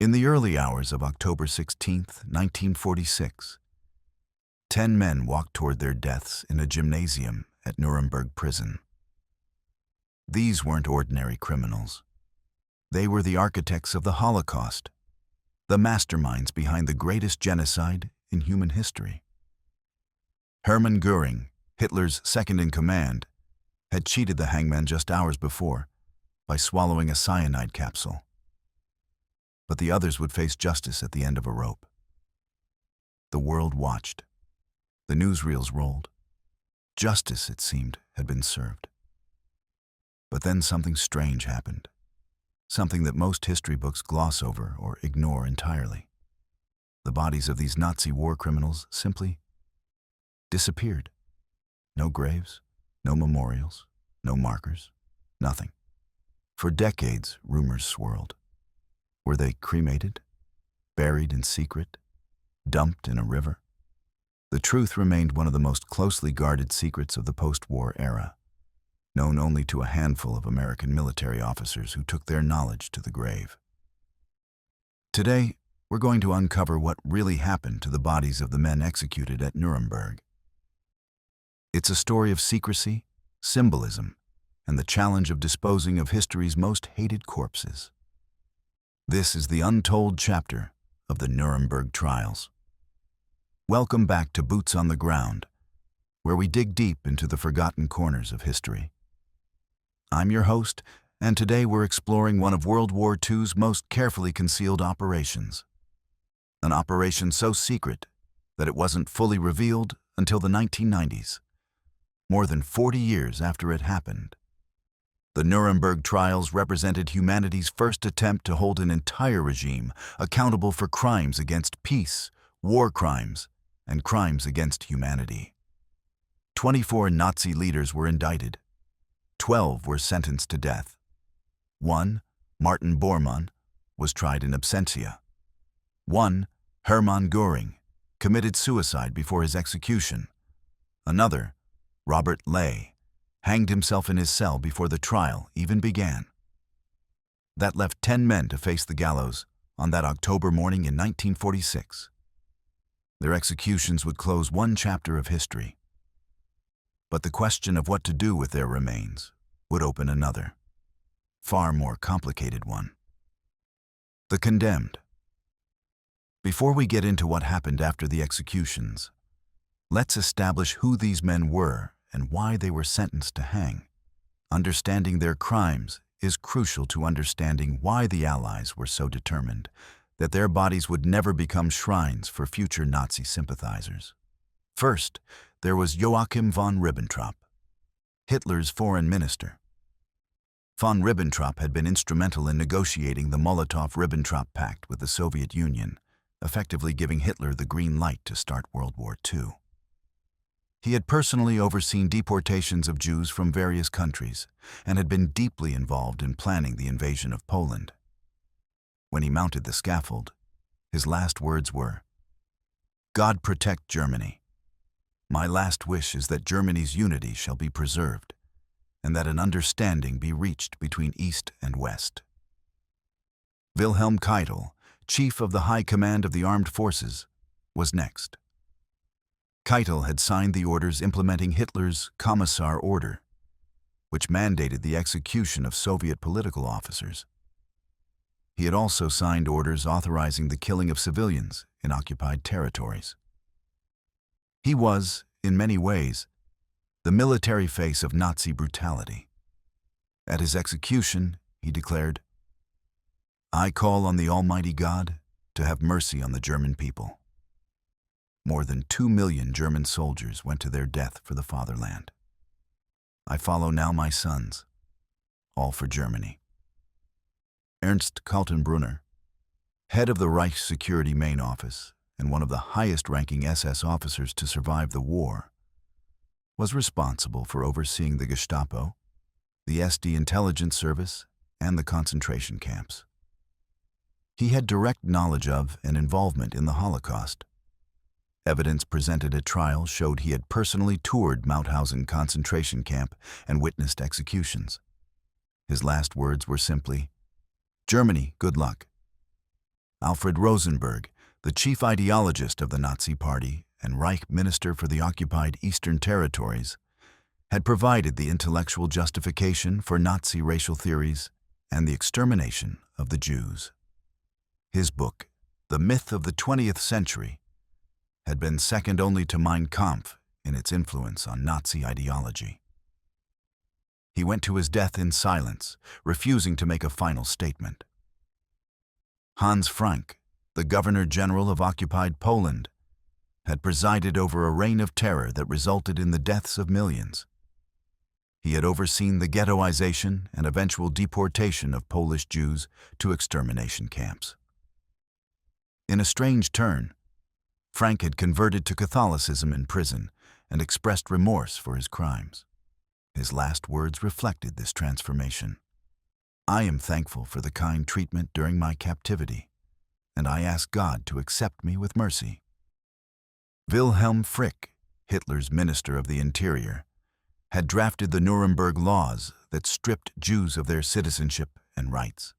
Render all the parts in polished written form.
In the early hours of October 16, 1946, 10 men walked toward their deaths in a gymnasium at Nuremberg Prison. These weren't ordinary criminals. They were the architects of the Holocaust, the masterminds behind the greatest genocide in human history. Hermann Göring, Hitler's second-in-command, had cheated the hangman just hours before by swallowing a cyanide capsule. But the others would face justice at the end of a rope. The world watched. The newsreels rolled. Justice, it seemed, had been served. But then something strange happened. Something that most history books gloss over or ignore entirely. The bodies of these Nazi war criminals simply disappeared. No graves, no memorials, no markers, nothing. For decades, rumors swirled. Were they cremated, buried in secret, dumped in a river? The truth remained one of the most closely guarded secrets of the post-war era, known only to a handful of American military officers who took their knowledge to the grave. Today, we're going to uncover what really happened to the bodies of the men executed at Nuremberg. It's a story of secrecy, symbolism, and the challenge of disposing of history's most hated corpses. This is the untold chapter of the Nuremberg trials. Welcome back to Boots on the Ground, where we dig deep into the forgotten corners of history. I'm your host, and today we're exploring one of World War II's most carefully concealed operations. An operation so secret that it wasn't fully revealed until the 1990s, more than 40 years after it happened. The Nuremberg trials represented humanity's first attempt to hold an entire regime accountable for crimes against peace, war crimes, and crimes against humanity. 24 Nazi leaders were indicted. 12 were sentenced to death. One, Martin Bormann, was tried in absentia. One, Hermann Göring, committed suicide before his execution. Another, Robert Ley, hanged himself in his cell before the trial even began. That left 10 men to face the gallows on that October morning in 1946. Their executions would close one chapter of history. But the question of what to do with their remains would open another, far more complicated one. The condemned. Before we get into what happened after the executions, let's establish who these men were and why they were sentenced to hang. Understanding their crimes is crucial to understanding why the Allies were so determined that their bodies would never become shrines for future Nazi sympathizers. First, there was Joachim von Ribbentrop, Hitler's foreign minister. Von Ribbentrop had been instrumental in negotiating the Molotov-Ribbentrop Pact with the Soviet Union, effectively giving Hitler the green light to start World War II. He had personally overseen deportations of Jews from various countries and had been deeply involved in planning the invasion of Poland. When he mounted the scaffold, his last words were, "God protect Germany. My last wish is that Germany's unity shall be preserved, and that an understanding be reached between East and West." Wilhelm Keitel, chief of the High Command of the Armed Forces, was next. Keitel had signed the orders implementing Hitler's Commissar Order, which mandated the execution of Soviet political officers. He had also signed orders authorizing the killing of civilians in occupied territories. He was, in many ways, the military face of Nazi brutality. At his execution, he declared, "I call on the Almighty God to have mercy on the German people." More than 2 million German soldiers went to their death for the fatherland. I follow now my sons, all for Germany. Ernst Kaltenbrunner, head of the Reich Security Main Office and one of the highest-ranking SS officers to survive the war, was responsible for overseeing the Gestapo, the SD intelligence service, and the concentration camps. He had direct knowledge of and involvement in the Holocaust. Evidence presented at trial showed he had personally toured Mauthausen concentration camp and witnessed executions. His last words were simply, "Germany, good luck." Alfred Rosenberg, the chief ideologist of the Nazi Party and Reich Minister for the occupied Eastern Territories, had provided the intellectual justification for Nazi racial theories and the extermination of the Jews. His book, The Myth of the 20th Century, had been second only to Mein Kampf in its influence on Nazi ideology. He went to his death in silence, refusing to make a final statement. Hans Frank, the Governor-General of occupied Poland, had presided over a reign of terror that resulted in the deaths of millions. He had overseen the ghettoization and eventual deportation of Polish Jews to extermination camps. In a strange turn, Frank had converted to Catholicism in prison and expressed remorse for his crimes. His last words reflected this transformation. "I am thankful for the kind treatment during my captivity, and I ask God to accept me with mercy." Wilhelm Frick, Hitler's Minister of the Interior, had drafted the Nuremberg laws that stripped Jews of their citizenship and rights.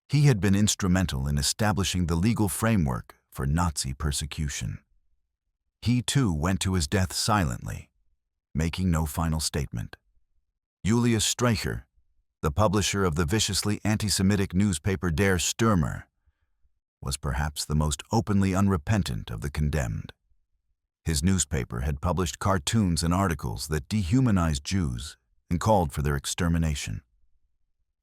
He had been instrumental in establishing the legal framework for Nazi persecution. He too went to his death silently, making no final statement. Julius Streicher, the publisher of the viciously anti-Semitic newspaper Der Stürmer, was perhaps the most openly unrepentant of the condemned. His newspaper had published cartoons and articles that dehumanized Jews and called for their extermination.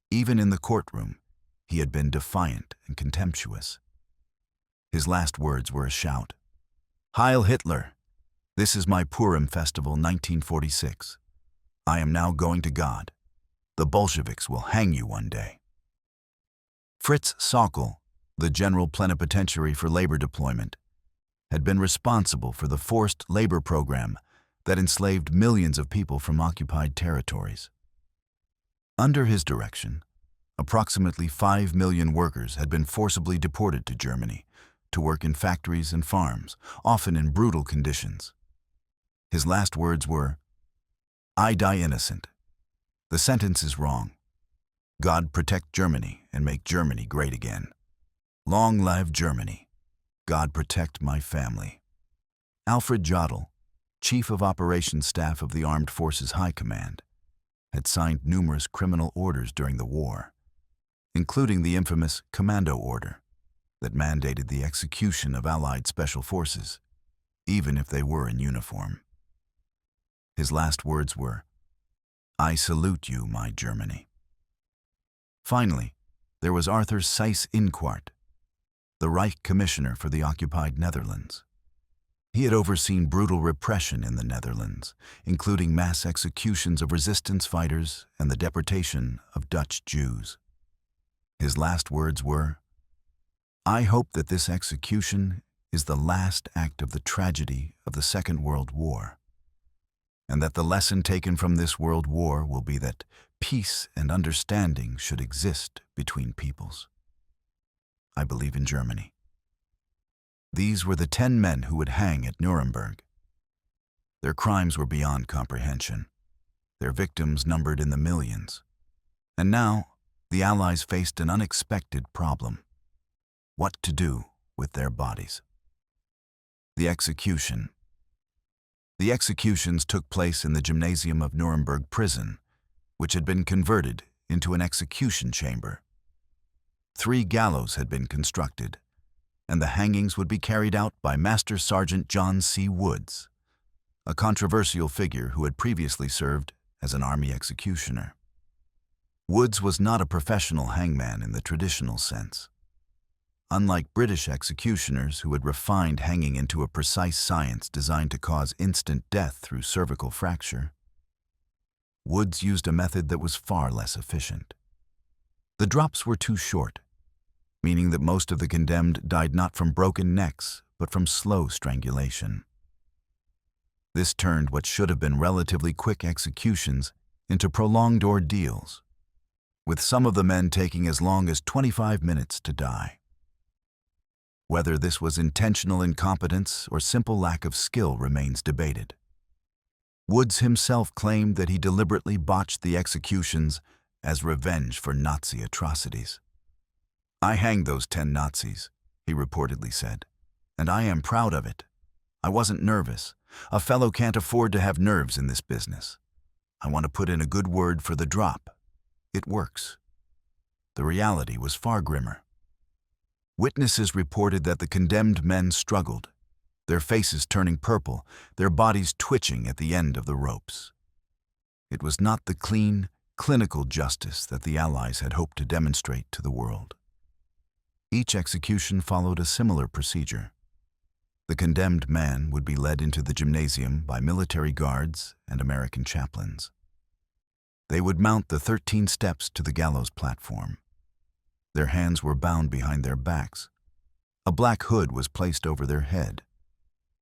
Even in the courtroom, he had been defiant and contemptuous. His last words were a shout. "Heil Hitler! This is my Purim festival 1946. I am now going to God. The Bolsheviks will hang you one day." Fritz Sauckel, the General Plenipotentiary for Labor Deployment, had been responsible for the forced labor program that enslaved millions of people from occupied territories. Under his direction, approximately 5 million workers had been forcibly deported to Germany to work in factories and farms, often in brutal conditions. His last words were, "I die innocent. The sentence is wrong. God protect Germany and make Germany great again. Long live Germany. God protect my family." Alfred Jodl, Chief of Operations Staff of the Armed Forces High Command, had signed numerous criminal orders during the war, including the infamous Commando Order that mandated the execution of Allied special forces, even if they were in uniform. His last words were, "I salute you, my Germany." Finally, there was Arthur Seyss-Inquart, the Reich Commissioner for the occupied Netherlands. He had overseen brutal repression in the Netherlands, including mass executions of resistance fighters and the deportation of Dutch Jews. His last words were, "I hope that this execution is the last act of the tragedy of the Second World War, and that the lesson taken from this world war will be that peace and understanding should exist between peoples. I believe in Germany." These were the 10 men who would hang at Nuremberg. Their crimes were beyond comprehension. Their victims numbered in the millions. And now, the Allies faced an unexpected problem: what to do with their bodies. The execution. The executions took place in the gymnasium of Nuremberg Prison, which had been converted into an execution chamber. 3 gallows had been constructed, and the hangings would be carried out by Master Sergeant John C. Woods, a controversial figure who had previously served as an army executioner. Woods was not a professional hangman in the traditional sense. Unlike British executioners who had refined hanging into a precise science designed to cause instant death through cervical fracture, Woods used a method that was far less efficient. The drops were too short, meaning that most of the condemned died not from broken necks, but from slow strangulation. This turned what should have been relatively quick executions into prolonged ordeals, with some of the men taking as long as 25 minutes to die. Whether this was intentional incompetence or simple lack of skill remains debated. Woods himself claimed that he deliberately botched the executions as revenge for Nazi atrocities. "I hanged those 10 Nazis," he reportedly said, "and I am proud of it. I wasn't nervous. A fellow can't afford to have nerves in this business. I want to put in a good word for the drop. It works." The reality was far grimmer. Witnesses reported that the condemned men struggled, their faces turning purple, their bodies twitching at the end of the ropes. It was not the clean, clinical justice that the Allies had hoped to demonstrate to the world. Each execution followed a similar procedure. The condemned man would be led into the gymnasium by military guards and American chaplains. They would mount the 13 steps to the gallows platform. Their hands were bound behind their backs. A black hood was placed over their head.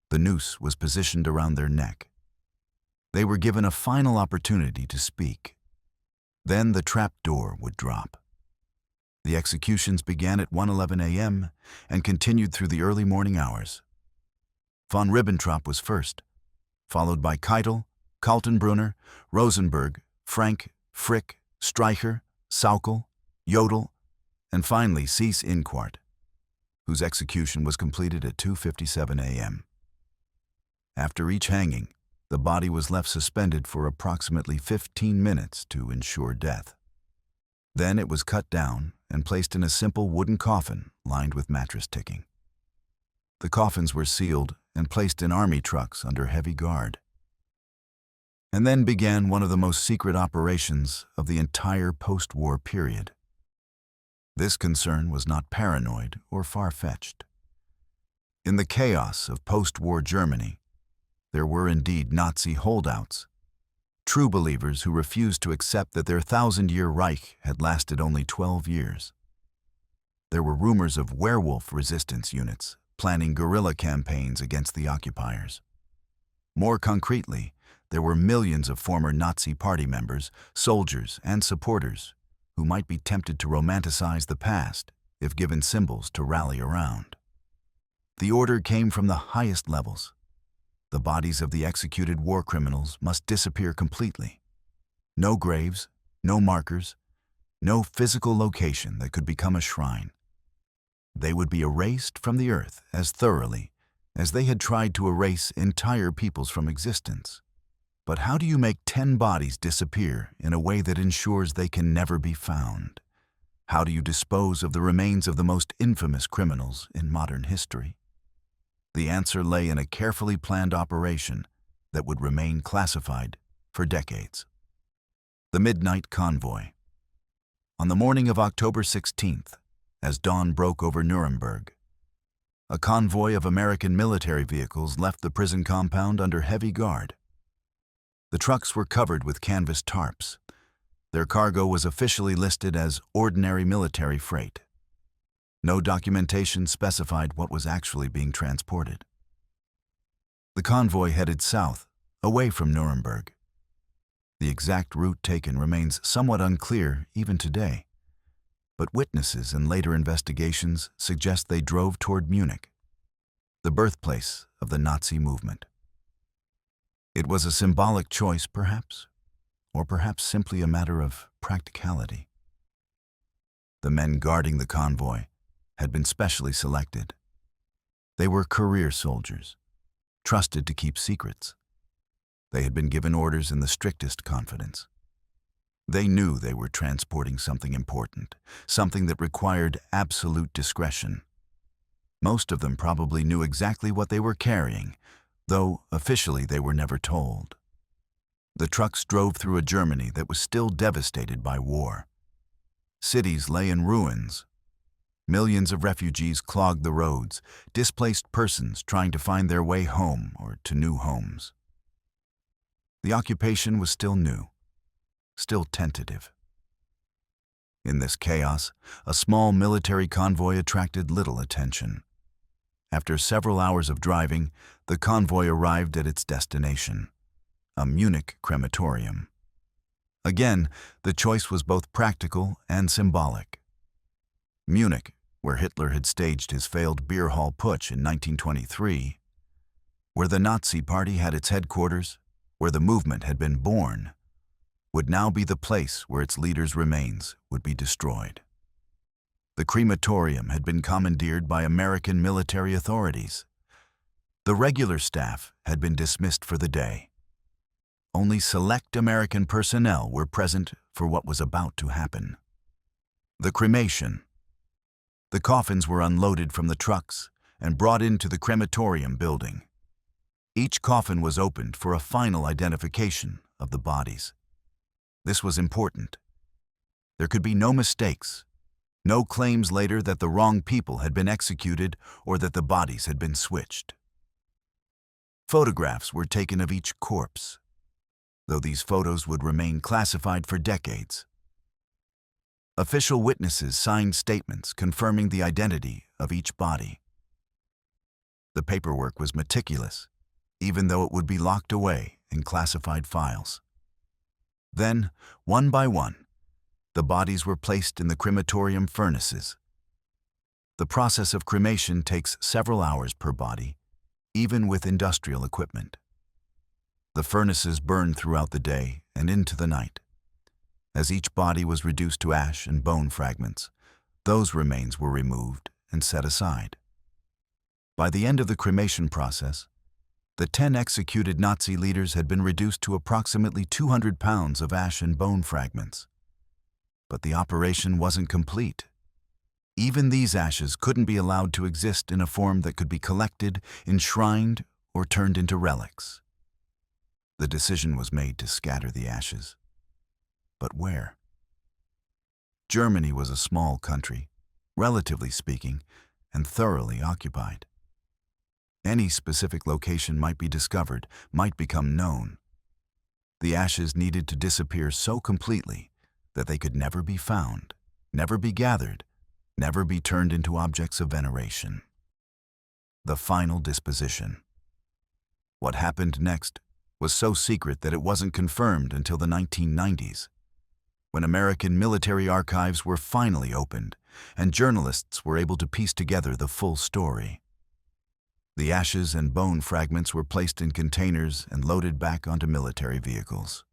The noose was positioned around their neck. They were given a final opportunity to speak. Then the trap door would drop. The executions began at 1:11 a.m. and continued through the early morning hours. Von Ribbentrop was first, followed by Keitel, Kaltenbrunner, Rosenberg, Frank, Frick, Streicher, Saukel, Jodl, and finally Cease Inquart, whose execution was completed at 2:57 a.m. After each hanging, the body was left suspended for approximately 15 minutes to ensure death. Then it was cut down and placed in a simple wooden coffin lined with mattress ticking. The coffins were sealed and placed in army trucks under heavy guard. And then began one of the most secret operations of the entire post-war period. This concern was not paranoid or far-fetched. In the chaos of post-war Germany, there were indeed Nazi holdouts, true believers who refused to accept that their 1,000-year Reich had lasted only 12 years. There were rumors of werewolf resistance units planning guerrilla campaigns against the occupiers. More concretely, there were millions of former Nazi party members, soldiers, and supporters who might be tempted to romanticize the past if given symbols to rally around. The order came from the highest levels. The bodies of the executed war criminals must disappear completely. No graves, no markers, no physical location that could become a shrine. They would be erased from the earth as thoroughly as they had tried to erase entire peoples from existence. But how do you make 10 bodies disappear in a way that ensures they can never be found? How do you dispose of the remains of the most infamous criminals in modern history? The answer lay in a carefully planned operation that would remain classified for decades. The Midnight Convoy. On the morning of October 16th, as dawn broke over Nuremberg, a convoy of American military vehicles left the prison compound under heavy guard. The trucks were covered with canvas tarps. Their cargo was officially listed as ordinary military freight. No documentation specified what was actually being transported. The convoy headed south, away from Nuremberg. The exact route taken remains somewhat unclear even today, but witnesses and later investigations suggest they drove toward Munich, the birthplace of the Nazi movement. It was a symbolic choice, perhaps, or perhaps simply a matter of practicality. The men guarding the convoy had been specially selected. They were career soldiers, trusted to keep secrets. They had been given orders in the strictest confidence. They knew they were transporting something important, something that required absolute discretion. Most of them probably knew exactly what they were carrying, though officially they were never told. The trucks drove through a Germany that was still devastated by war. Cities lay in ruins. Millions of refugees clogged the roads, displaced persons trying to find their way home or to new homes. The occupation was still new, still tentative. In this chaos, a small military convoy attracted little attention. After several hours of driving, the convoy arrived at its destination, a Munich crematorium. Again, the choice was both practical and symbolic. Munich, where Hitler had staged his failed beer hall putsch in 1923, where the Nazi Party had its headquarters, where the movement had been born, would now be the place where its leader's remains would be destroyed. The crematorium had been commandeered by American military authorities. The regular staff had been dismissed for the day. Only select American personnel were present for what was about to happen. The cremation. The coffins were unloaded from the trucks and brought into the crematorium building. Each coffin was opened for a final identification of the bodies. This was important. There could be no mistakes, no claims later that the wrong people had been executed or that the bodies had been switched. Photographs were taken of each corpse, though these photos would remain classified for decades. Official witnesses signed statements confirming the identity of each body. The paperwork was meticulous, even though it would be locked away in classified files. Then, one by one, the bodies were placed in the crematorium furnaces. The process of cremation takes several hours per body, even with industrial equipment. The furnaces burned throughout the day and into the night. As each body was reduced to ash and bone fragments, those remains were removed and set aside. By the end of the cremation process, the 10 executed Nazi leaders had been reduced to approximately 200 pounds of ash and bone fragments. But the operation wasn't complete. Even these ashes couldn't be allowed to exist in a form that could be collected, enshrined, or turned into relics. The decision was made to scatter the ashes. But where? Germany was a small country, relatively speaking, and thoroughly occupied. Any specific location might be discovered, might become known. The ashes needed to disappear so completely that they could never be found, never be gathered, never be turned into objects of veneration. The final disposition. What happened next was so secret that it wasn't confirmed until the 1990s, when American military archives were finally opened and journalists were able to piece together the full story. The ashes and bone fragments were placed in containers and loaded back onto military vehicles.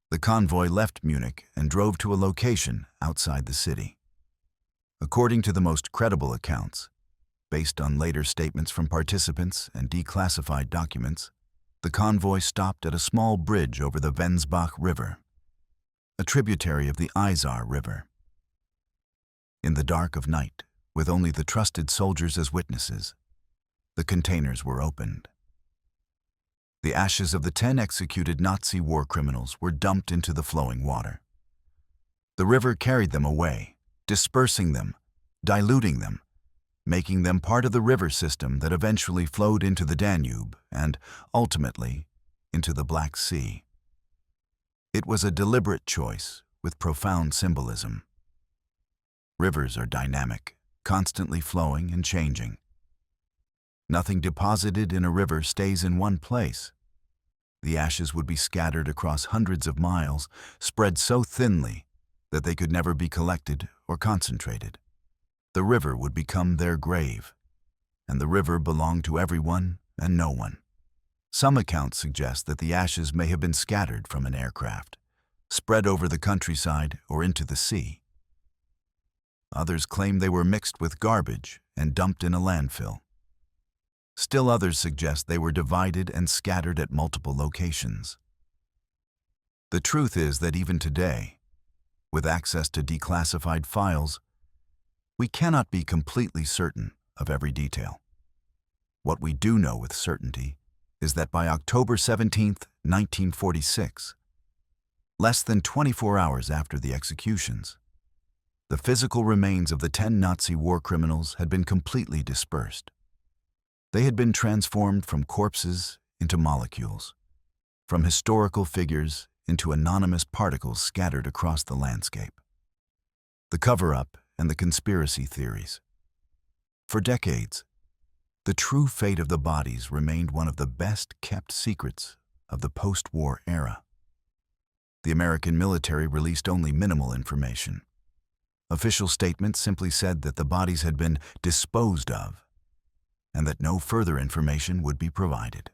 The convoy left Munich and drove to a location outside the city. According to the most credible accounts, based on later statements from participants and declassified documents, the convoy stopped at a small bridge over the Wensbach River, a tributary of the Isar River. In the dark of night, with only the trusted soldiers as witnesses, the containers were opened. The ashes of the 10 executed Nazi war criminals were dumped into the flowing water. The river carried them away, dispersing them, diluting them, making them part of the river system that eventually flowed into the Danube and, ultimately, into the Black Sea. It was a deliberate choice with profound symbolism. Rivers are dynamic, constantly flowing and changing. Nothing deposited in a river stays in one place. The ashes would be scattered across hundreds of miles, spread so thinly that they could never be collected or concentrated. The river would become their grave, and the river belonged to everyone and no one. Some accounts suggest that the ashes may have been scattered from an aircraft, spread over the countryside or into the sea. Others claim they were mixed with garbage and dumped in a landfill. Still others suggest they were divided and scattered at multiple locations. The truth is that even today, with access to declassified files, we cannot be completely certain of every detail. What we do know with certainty is that by October 17, 1946, less than 24 hours after the executions, the physical remains of the 10 Nazi war criminals had been completely dispersed. They had been transformed from corpses into molecules, from historical figures into anonymous particles scattered across the landscape. The cover-up and the conspiracy theories. For decades, the true fate of the bodies remained one of the best-kept secrets of the post-war era. The American military released only minimal information. Official statements simply said that the bodies had been disposed of and that no further information would be provided.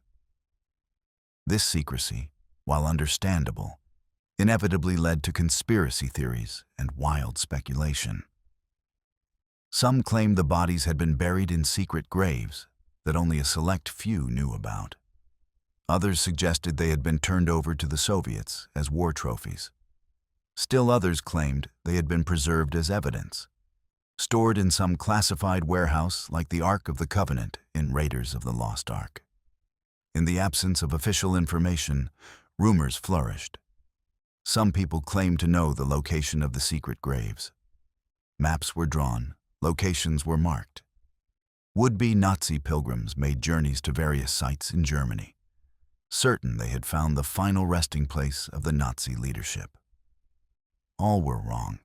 This secrecy, while understandable, inevitably led to conspiracy theories and wild speculation. Some claimed the bodies had been buried in secret graves that only a select few knew about. Others suggested they had been turned over to the Soviets as war trophies. Still others claimed they had been preserved as evidence, stored in some classified warehouse like the Ark of the Covenant in Raiders of the Lost Ark. In the absence of official information, rumors flourished. Some people claimed to know the location of the secret graves. Maps were drawn, locations were marked. Would-be Nazi pilgrims made journeys to various sites in Germany, certain they had found the final resting place of the Nazi leadership. All were wrong.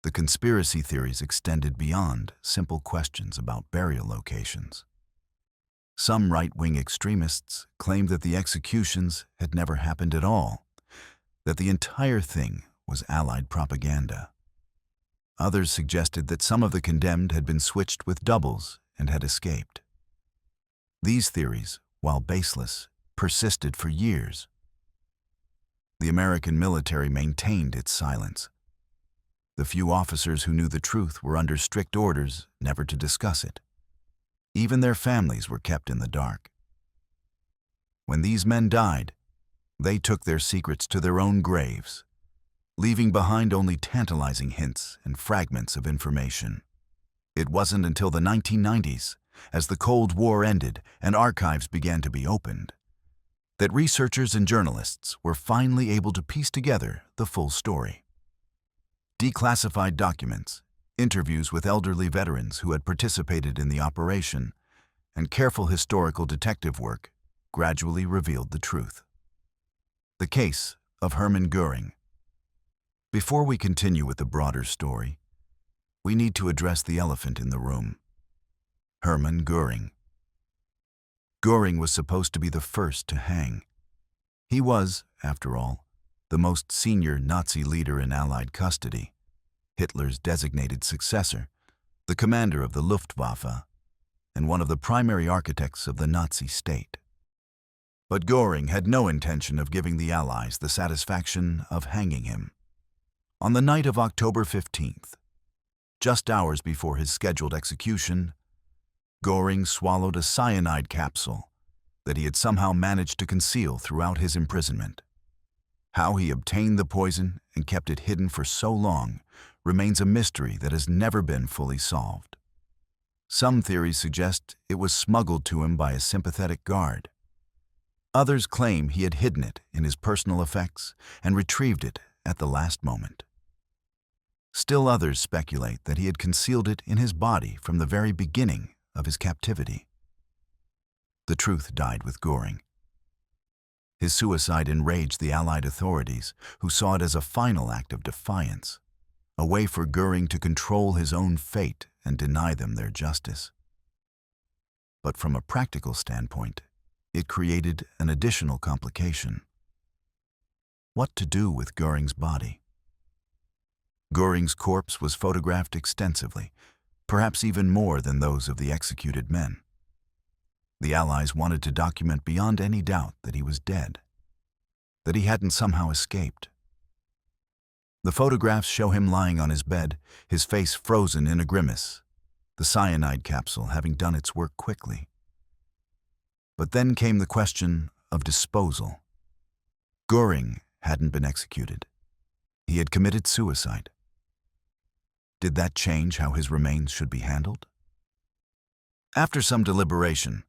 The conspiracy theories extended beyond simple questions about burial locations. Some right-wing extremists claimed that the executions had never happened at all, that the entire thing was Allied propaganda. Others suggested that some of the condemned had been switched with doubles and had escaped. These theories, while baseless, persisted for years. The American military maintained its silence. The few officers who knew the truth were under strict orders never to discuss it. Even their families were kept in the dark. When these men died, they took their secrets to their own graves, leaving behind only tantalizing hints and fragments of information. It wasn't until the 1990s, as the Cold War ended and archives began to be opened, that researchers and journalists were finally able to piece together the full story. Declassified documents, interviews with elderly veterans who had participated in the operation, and careful historical detective work gradually revealed the truth. The case of Hermann Göring. Before we continue with the broader story, we need to address the elephant in the room. Hermann Göring. Göring was supposed to be the first to hang. He was, after all, the most senior Nazi leader in Allied custody, Hitler's designated successor, the commander of the Luftwaffe, and one of the primary architects of the Nazi state. But Göring had no intention of giving the Allies the satisfaction of hanging him. On the night of October 15th, just hours before his scheduled execution, Göring swallowed a cyanide capsule that he had somehow managed to conceal throughout his imprisonment. How he obtained the poison and kept it hidden for so long remains a mystery that has never been fully solved. Some theories suggest it was smuggled to him by a sympathetic guard. Others claim he had hidden it in his personal effects and retrieved it at the last moment. Still others speculate that he had concealed it in his body from the very beginning of his captivity. The truth died with Göring. His suicide enraged the Allied authorities, who saw it as a final act of defiance, a way for Göring to control his own fate and deny them their justice. But from a practical standpoint, it created an additional complication. What to do with Göring's body? Göring's corpse was photographed extensively, perhaps even more than those of the executed men. The Allies wanted to document beyond any doubt that he was dead, that he hadn't somehow escaped. The photographs show him lying on his bed, his face frozen in a grimace, the cyanide capsule having done its work quickly. But then came the question of disposal. Göring hadn't been executed. He had committed suicide. Did that change how his remains should be handled? After some deliberation,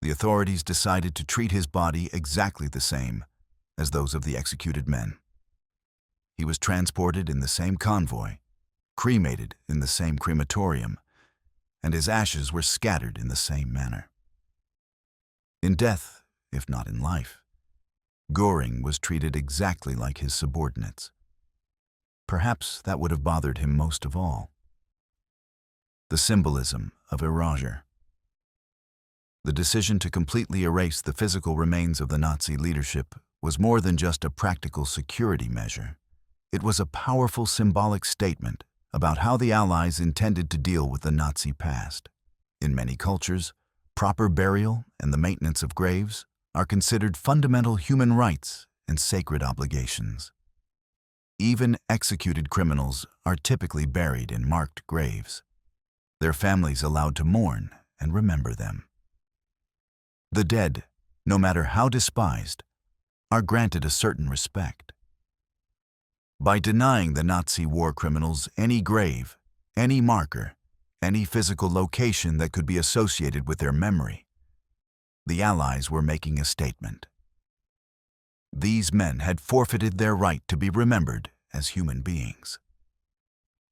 the authorities decided to treat his body exactly the same as those of the executed men. He was transported in the same convoy, cremated in the same crematorium, and his ashes were scattered in the same manner. In death, if not in life, Göring was treated exactly like his subordinates. Perhaps that would have bothered him most of all. The symbolism of erasure. The decision to completely erase the physical remains of the Nazi leadership was more than just a practical security measure. It was a powerful symbolic statement about how the Allies intended to deal with the Nazi past. In many cultures, proper burial and the maintenance of graves are considered fundamental human rights and sacred obligations. Even executed criminals are typically buried in marked graves, their families allowed to mourn and remember them. The dead, no matter how despised, are granted a certain respect. By denying the Nazi war criminals any grave, any marker, any physical location that could be associated with their memory, the Allies were making a statement. These men had forfeited their right to be remembered as human beings.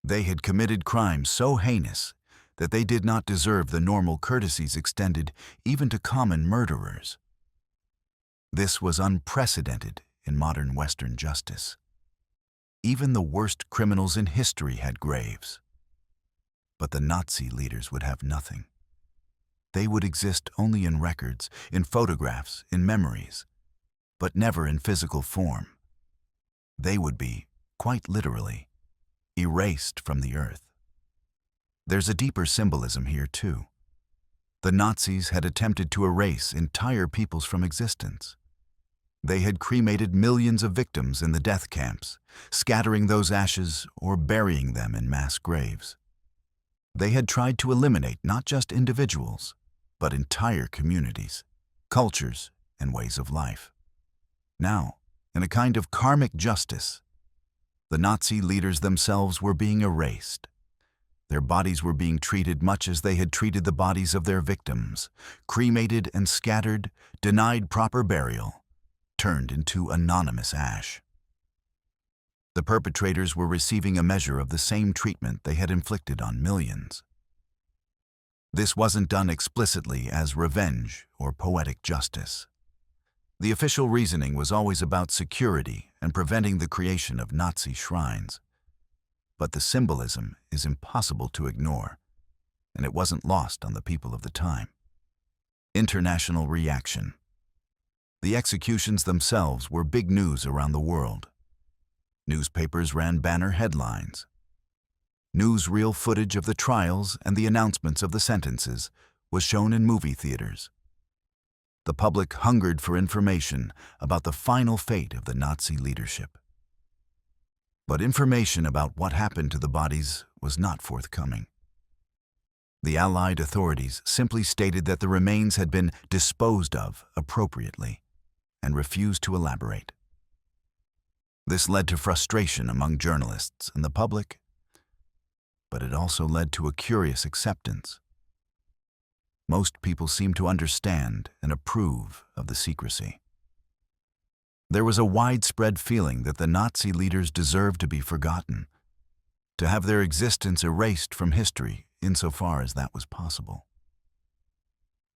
They had committed crimes so heinous that they did not deserve the normal courtesies extended even to common murderers. This was unprecedented in modern Western justice. Even the worst criminals in history had graves. But the Nazi leaders would have nothing. They would exist only in records, in photographs, in memories, but never in physical form. They would be, quite literally, erased from the earth. There's a deeper symbolism here, too. The Nazis had attempted to erase entire peoples from existence. They had cremated millions of victims in the death camps, scattering those ashes or burying them in mass graves. They had tried to eliminate not just individuals, but entire communities, cultures, and ways of life. Now, in a kind of karmic justice, the Nazi leaders themselves were being erased. Their bodies were being treated much as they had treated the bodies of their victims, cremated and scattered, denied proper burial, turned into anonymous ash. The perpetrators were receiving a measure of the same treatment they had inflicted on millions. This wasn't done explicitly as revenge or poetic justice. The official reasoning was always about security and preventing the creation of Nazi shrines. But the symbolism is impossible to ignore, and it wasn't lost on the people of the time. International reaction. The executions themselves were big news around the world. Newspapers ran banner headlines. Newsreel footage of the trials and the announcements of the sentences was shown in movie theaters. The public hungered for information about the final fate of the Nazi leadership. But information about what happened to the bodies was not forthcoming. The Allied authorities simply stated that the remains had been disposed of appropriately and refused to elaborate. This led to frustration among journalists and the public, but it also led to a curious acceptance. Most people seemed to understand and approve of the secrecy. There was a widespread feeling that the Nazi leaders deserved to be forgotten, to have their existence erased from history insofar as that was possible.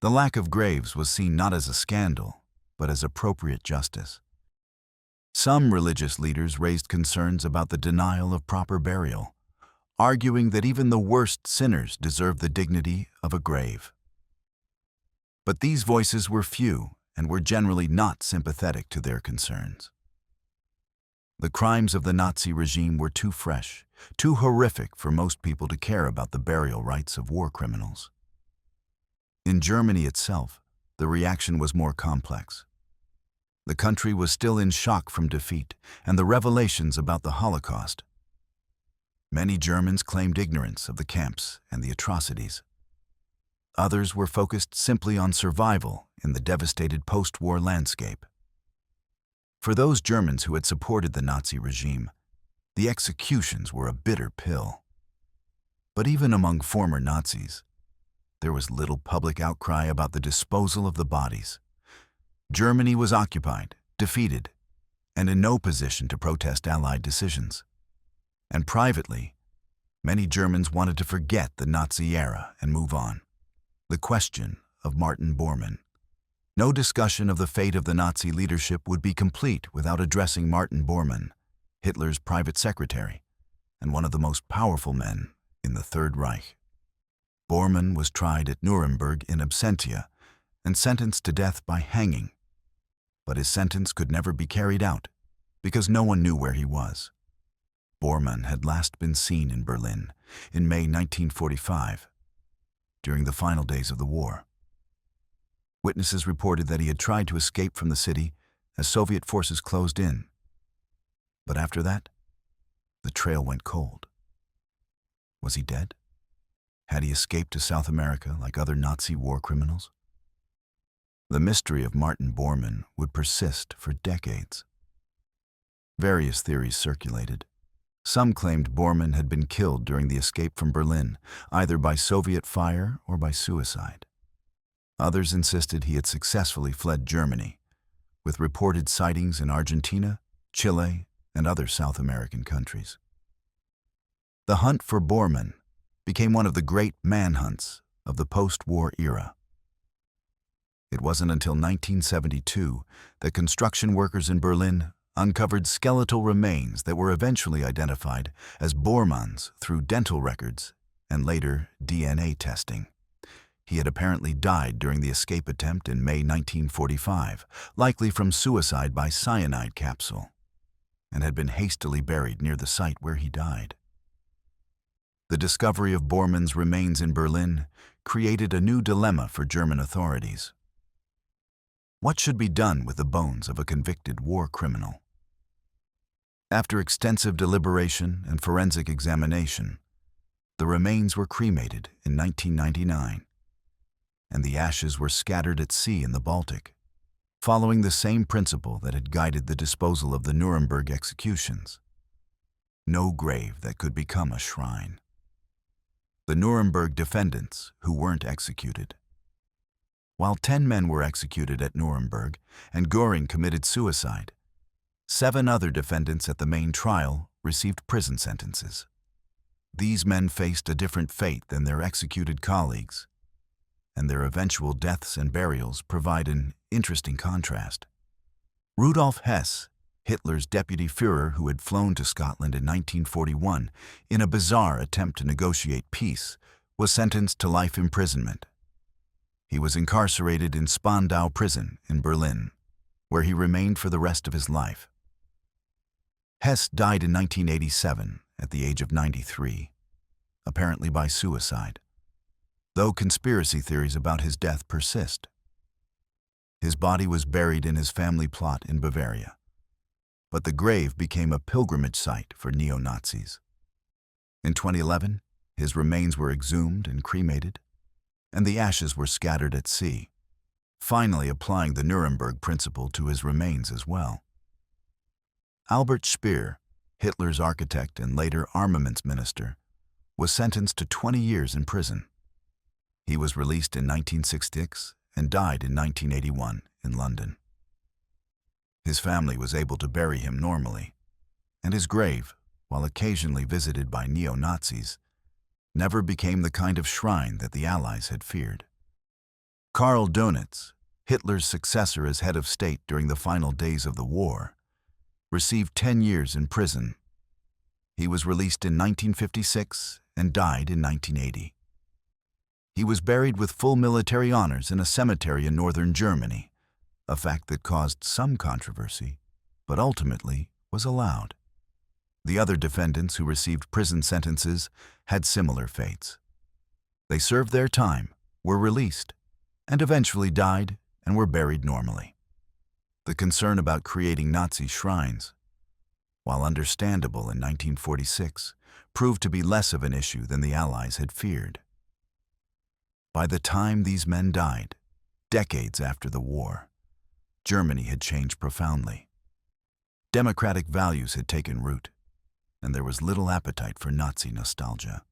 The lack of graves was seen not as a scandal, but as appropriate justice. Some religious leaders raised concerns about the denial of proper burial, arguing that even the worst sinners deserved the dignity of a grave. But these voices were few and were generally not sympathetic to their concerns. The crimes of the Nazi regime were too fresh, too horrific for most people to care about the burial rites of war criminals. In Germany itself, the reaction was more complex. The country was still in shock from defeat and the revelations about the Holocaust. Many Germans claimed ignorance of the camps and the atrocities. Others were focused simply on survival in the devastated post-war landscape. For those Germans who had supported the Nazi regime, the executions were a bitter pill. But even among former Nazis, there was little public outcry about the disposal of the bodies. Germany was occupied, defeated, and in no position to protest Allied decisions. And privately, many Germans wanted to forget the Nazi era and move on. The question of Martin Bormann. No discussion of the fate of the Nazi leadership would be complete without addressing Martin Bormann, Hitler's private secretary, and one of the most powerful men in the Third Reich. Bormann was tried at Nuremberg in absentia and sentenced to death by hanging. But his sentence could never be carried out because no one knew where he was. Bormann had last been seen in Berlin in May 1945, during the final days of the war. Witnesses reported that he had tried to escape from the city as Soviet forces closed in. But after that, The trail went cold. Was he dead? Had he escaped to South America like other Nazi war criminals? The mystery of Martin Bormann would persist for decades. Various theories circulated. Some claimed Bormann had been killed during the escape from Berlin, either by Soviet fire or by suicide. Others insisted he had successfully fled Germany, with reported sightings in Argentina, Chile, and other South American countries. The hunt for Bormann became one of the great manhunts of the post-war era. It wasn't until 1972 that construction workers in Berlin uncovered skeletal remains that were eventually identified as Bormann's through dental records and later DNA testing. He had apparently died during the escape attempt in May 1945, likely from suicide by cyanide capsule, and had been hastily buried near the site where he died. The discovery of Bormann's remains in Berlin created a new dilemma for German authorities. What should be done with the bones of a convicted war criminal? After extensive deliberation and forensic examination, the remains were cremated in 1999, and the ashes were scattered at sea in the Baltic, following the same principle that had guided the disposal of the Nuremberg executions. No grave that could become a shrine. The Nuremberg defendants, who weren't executed. While 10 men were executed at Nuremberg and Göring committed suicide, 7 other defendants at the main trial received prison sentences. These men faced a different fate than their executed colleagues, and their eventual deaths and burials provide an interesting contrast. Rudolf Hess, Hitler's deputy Führer who had flown to Scotland in 1941 in a bizarre attempt to negotiate peace, was sentenced to life imprisonment. He was incarcerated in Spandau Prison in Berlin, where he remained for the rest of his life. Hess died in 1987 at the age of 93, apparently by suicide, though conspiracy theories about his death persist. His body was buried in his family plot in Bavaria, but the grave became a pilgrimage site for neo-Nazis. In 2011, his remains were exhumed and cremated, and the ashes were scattered at sea, finally applying the Nuremberg principle to his remains as well. Albert Speer, Hitler's architect and later armaments minister, was sentenced to 20 years in prison. He was released in 1966 and died in 1981 in London. His family was able to bury him normally, and his grave, while occasionally visited by neo-Nazis, never became the kind of shrine that the Allies had feared. Karl Dönitz, Hitler's successor as head of state during the final days of the war, received 10 years in prison. He was released in 1956 and died in 1980. He was buried with full military honors in a cemetery in northern Germany, a fact that caused some controversy, but ultimately was allowed. The other defendants who received prison sentences had similar fates. They served their time, were released, and eventually died and were buried normally. The concern about creating Nazi shrines, while understandable in 1946, proved to be less of an issue than the Allies had feared. By the time these men died, decades after the war, Germany had changed profoundly. Democratic values had taken root, and there was little appetite for Nazi nostalgia.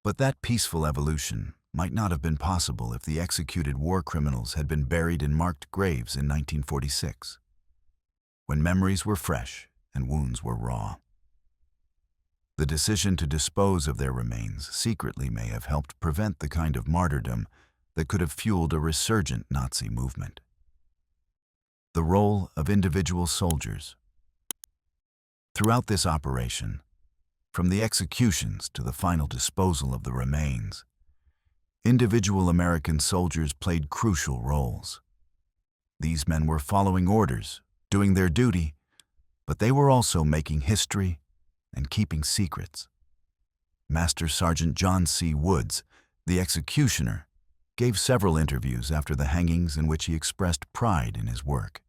But that peaceful evolution might not have been possible if the executed war criminals had been buried in marked graves in 1946, when memories were fresh and wounds were raw. The decision to dispose of their remains secretly may have helped prevent the kind of martyrdom that could have fueled a resurgent Nazi movement. The role of individual soldiers. Throughout this operation, from the executions to the final disposal of the remains, individual American soldiers played crucial roles. These men were following orders, doing their duty, but they were also making history and keeping secrets. Master Sergeant John C. Woods, the executioner, gave several interviews after the hangings in which he expressed pride in his work.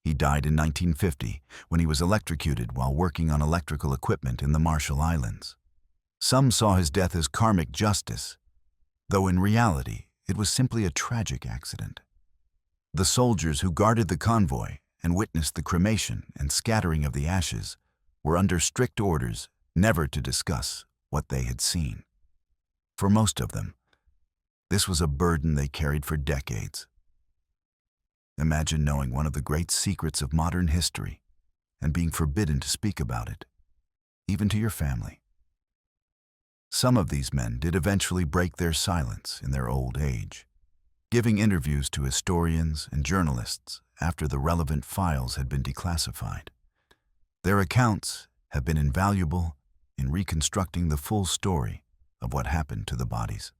He died in 1950 when he was electrocuted while working on electrical equipment in the Marshall Islands. Some saw his death as karmic justice, though in reality it was simply a tragic accident. The soldiers who guarded the convoy and witnessed the cremation and scattering of the ashes were under strict orders never to discuss what they had seen. For most of them, this was a burden they carried for decades. Imagine knowing one of the great secrets of modern history and being forbidden to speak about it, even to your family. Some of these men did eventually break their silence in their old age, giving interviews to historians and journalists after the relevant files had been declassified. Their accounts have been invaluable in reconstructing the full story of what happened to the bodies.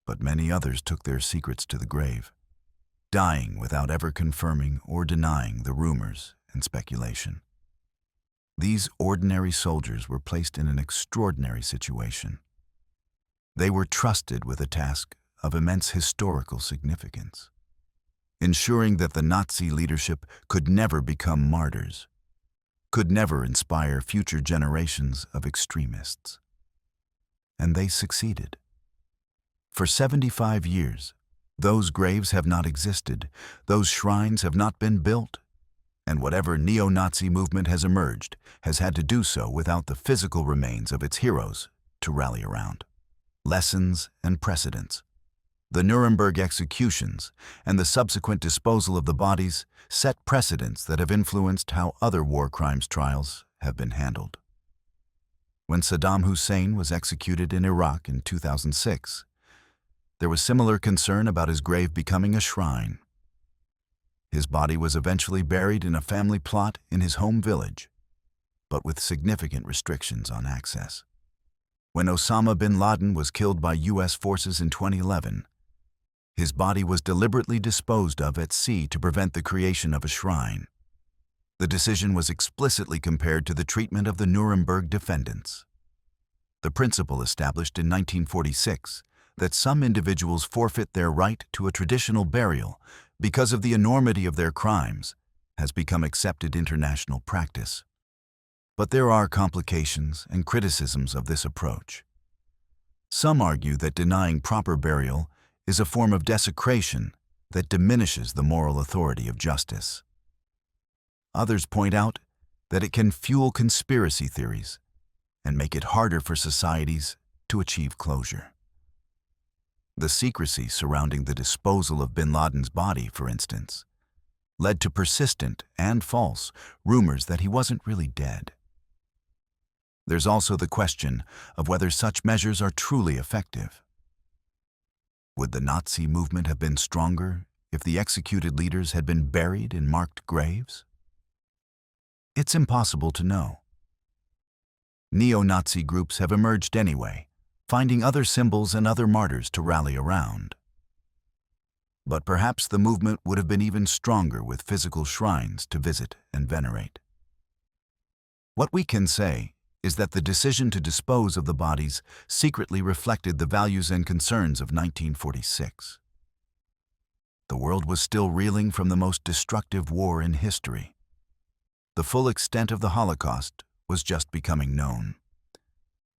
But many others took their secrets to the grave, dying without ever confirming or denying the rumors and speculation. These ordinary soldiers were placed in an extraordinary situation. They were trusted with a task of immense historical significance, ensuring that the Nazi leadership could never become martyrs, could never inspire future generations of extremists. And they succeeded. For 75 years, those graves have not existed, those shrines have not been built, and whatever neo-Nazi movement has emerged has had to do so without the physical remains of its heroes to rally around. Lessons and precedents. The Nuremberg executions and the subsequent disposal of the bodies set precedents that have influenced how other war crimes trials have been handled. When Saddam Hussein was executed in Iraq in 2006, there was similar concern about his grave becoming a shrine. His body was eventually buried in a family plot in his home village, but with significant restrictions on access. When Osama bin Laden was killed by U.S. forces in 2011, his body was deliberately disposed of at sea to prevent the creation of a shrine. The decision was explicitly compared to the treatment of the Nuremberg defendants. The principle established in 1946 that some individuals forfeit their right to a traditional burial because of the enormity of their crimes has become accepted international practice. But there are complications and criticisms of this approach. Some argue that denying proper burial is a form of desecration that diminishes the moral authority of justice. Others point out that it can fuel conspiracy theories and make it harder for societies to achieve closure. The secrecy surrounding the disposal of bin Laden's body, for instance, led to persistent and false rumors that he wasn't really dead. There's also the question of whether such measures are truly effective. Would the Nazi movement have been stronger if the executed leaders had been buried in marked graves? It's impossible to know. Neo-Nazi groups have emerged anyway, finding other symbols and other martyrs to rally around. But perhaps the movement would have been even stronger with physical shrines to visit and venerate. What we can say is that the decision to dispose of the bodies secretly reflected the values and concerns of 1946. The world was still reeling from the most destructive war in history. The full extent of the Holocaust was just becoming known.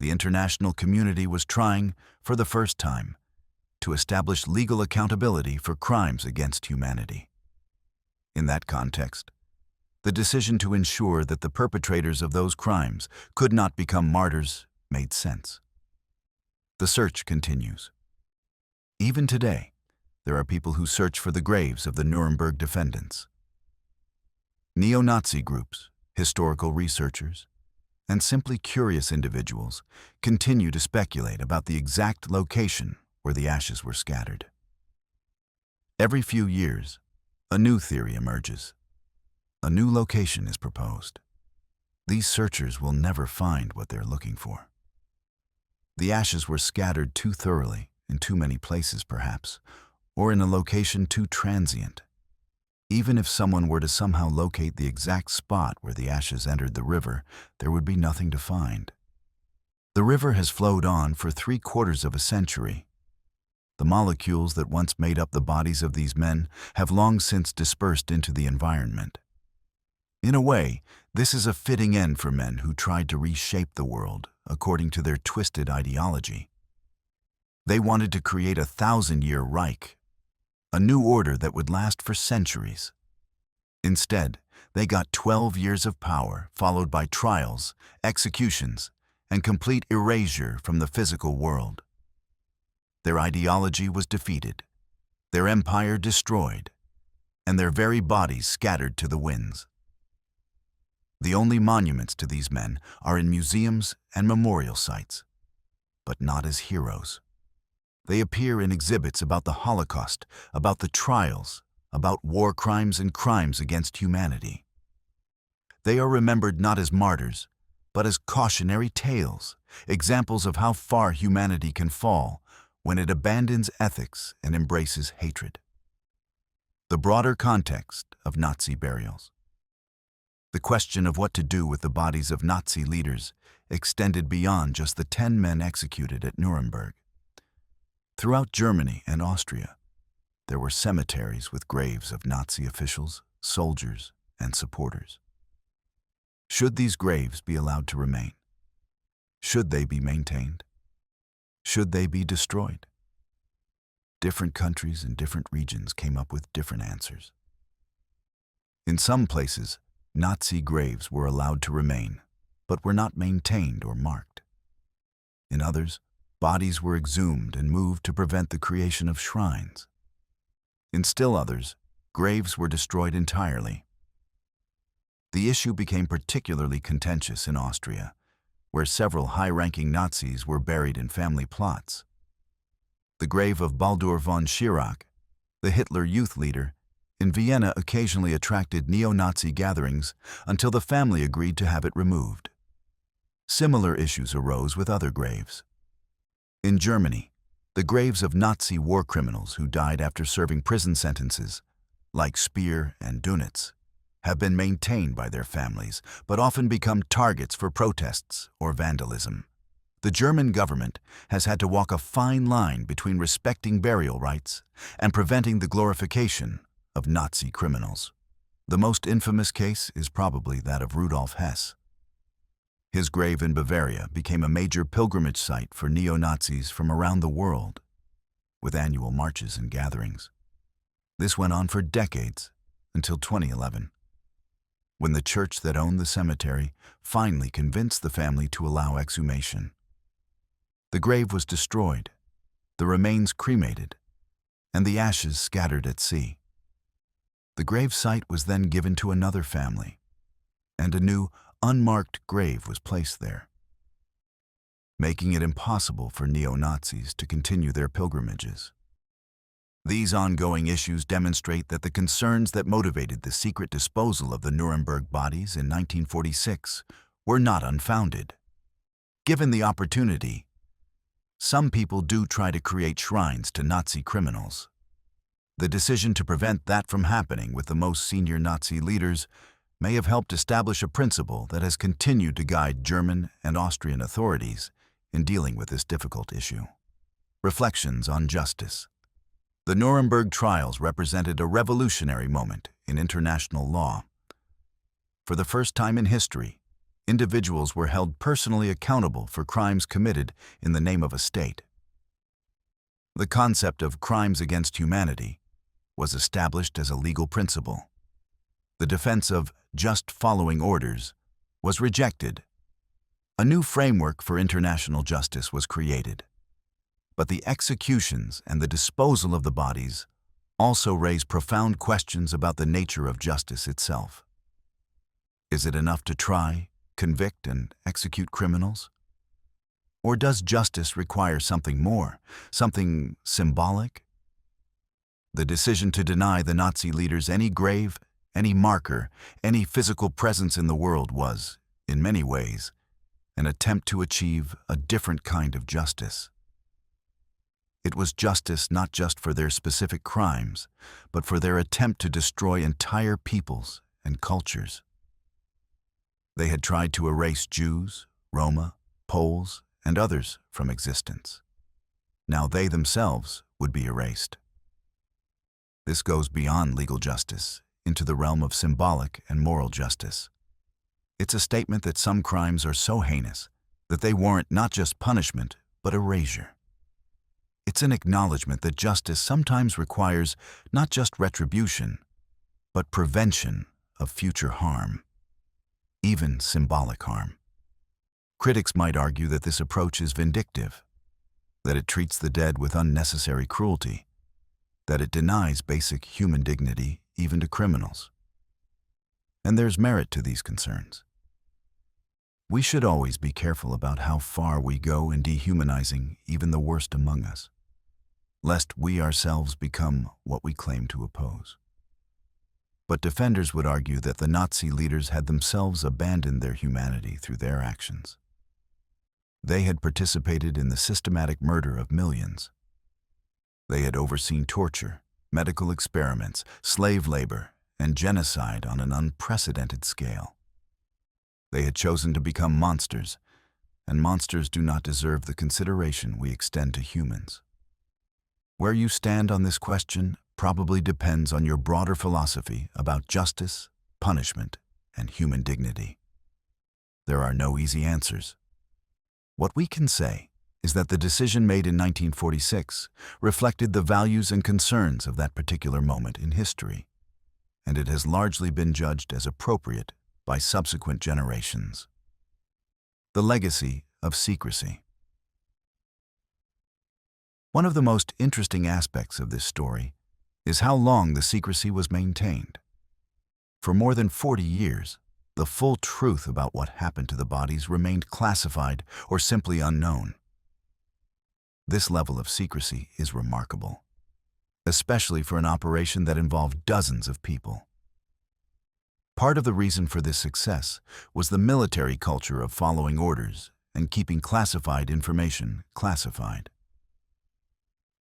The international community was trying, for the first time, to establish legal accountability for crimes against humanity. In that context, the decision to ensure that the perpetrators of those crimes could not become martyrs made sense. The search continues. Even today, there are people who search for the graves of the Nuremberg defendants. Neo-Nazi groups, historical researchers, and simply curious individuals continue to speculate about the exact location where the ashes were scattered. Every few years, a new theory emerges. A new location is proposed. These searchers will never find what they're looking for. The ashes were scattered too thoroughly, in too many places perhaps, or in a location too transient. Even if someone were to somehow locate the exact spot where the ashes entered the river, there would be nothing to find. The river has flowed on for 3/4 of a century. The molecules that once made up the bodies of these men have long since dispersed into the environment. In a way, this is a fitting end for men who tried to reshape the world according to their twisted ideology. They wanted to create a 1,000-year Reich, a new order that would last for centuries. Instead, they got 12 years of power, followed by trials, executions, and complete erasure from the physical world. Their ideology was defeated, their empire destroyed, and their very bodies scattered to the winds. The only monuments to these men are in museums and memorial sites, but not as heroes. They appear in exhibits about the Holocaust, about the trials, about war crimes and crimes against humanity. They are remembered not as martyrs, but as cautionary tales, examples of how far humanity can fall when it abandons ethics and embraces hatred. The broader context of Nazi burials. The question of what to do with the bodies of Nazi leaders extended beyond just the 10 men executed at Nuremberg. Throughout Germany and Austria, there were cemeteries with graves of Nazi officials, soldiers, and supporters. Should these graves be allowed to remain? Should they be maintained? Should they be destroyed? Different countries and different regions came up with different answers. In some places, Nazi graves were allowed to remain, but were not maintained or marked. In others, bodies were exhumed and moved to prevent the creation of shrines. In still others, graves were destroyed entirely. The issue became particularly contentious in Austria, where several high-ranking Nazis were buried in family plots. The grave of Baldur von Schirach, the Hitler youth leader, in Vienna occasionally attracted neo-Nazi gatherings until the family agreed to have it removed. Similar issues arose with other graves. In Germany, the graves of Nazi war criminals who died after serving prison sentences, like Speer and Dönitz, have been maintained by their families, but often become targets for protests or vandalism. The German government has had to walk a fine line between respecting burial rights and preventing the glorification of Nazi criminals. The most infamous case is probably that of Rudolf Hess. His grave in Bavaria became a major pilgrimage site for neo-Nazis from around the world, with annual marches and gatherings. This went on for decades, until 2011, when the church that owned the cemetery finally convinced the family to allow exhumation. The grave was destroyed, the remains cremated, and the ashes scattered at sea. The grave site was then given to another family, and a new, unmarked grave was placed there, making it impossible for neo-Nazis to continue their pilgrimages. These ongoing issues demonstrate that the concerns that motivated the secret disposal of the Nuremberg bodies in 1946 were not unfounded. Given the opportunity, some people do try to create shrines to Nazi criminals. The decision to prevent that from happening with the most senior Nazi leaders may have helped establish a principle that has continued to guide German and Austrian authorities in dealing with this difficult issue. Reflections on justice. The Nuremberg trials represented a revolutionary moment in international law. For the first time in history, individuals were held personally accountable for crimes committed in the name of a state. The concept of crimes against humanity was established as a legal principle. The defense of just following orders was rejected. A new framework for international justice was created. But the executions and the disposal of the bodies also raise profound questions about the nature of justice itself. Is it enough to try, convict, and execute criminals? Or does justice require something more, something symbolic? The decision to deny the Nazi leaders any grave, any marker, any physical presence in the world was, in many ways, an attempt to achieve a different kind of justice. It was justice not just for their specific crimes, but for their attempt to destroy entire peoples and cultures. They had tried to erase Jews, Roma, Poles, and others from existence. Now they themselves would be erased. This goes beyond legal justice into the realm of symbolic and moral justice. It's a statement that some crimes are so heinous that they warrant not just punishment, but erasure. It's an acknowledgement that justice sometimes requires not just retribution, but prevention of future harm, even symbolic harm. Critics might argue that this approach is vindictive, that it treats the dead with unnecessary cruelty, that it denies basic human dignity even to criminals. And there's merit to these concerns. We should always be careful about how far we go in dehumanizing even the worst among us, lest we ourselves become what we claim to oppose. But defenders would argue that the Nazi leaders had themselves abandoned their humanity through their actions. They had participated in the systematic murder of millions. They had overseen torture, medical experiments, slave labor, and genocide on an unprecedented scale. They had chosen to become monsters, and monsters do not deserve the consideration we extend to humans. Where you stand on this question probably depends on your broader philosophy about justice, punishment, and human dignity. There are no easy answers. What we can say is that the decision made in 1946 reflected the values and concerns of that particular moment in history, and it has largely been judged as appropriate by subsequent generations. The legacy of secrecy. One of the most interesting aspects of this story is how long the secrecy was maintained. For more than 40 years, the full truth about what happened to the bodies remained classified or simply unknown. This level of secrecy is remarkable, especially for an operation that involved dozens of people. Part of the reason for this success was the military culture of following orders and keeping classified information classified.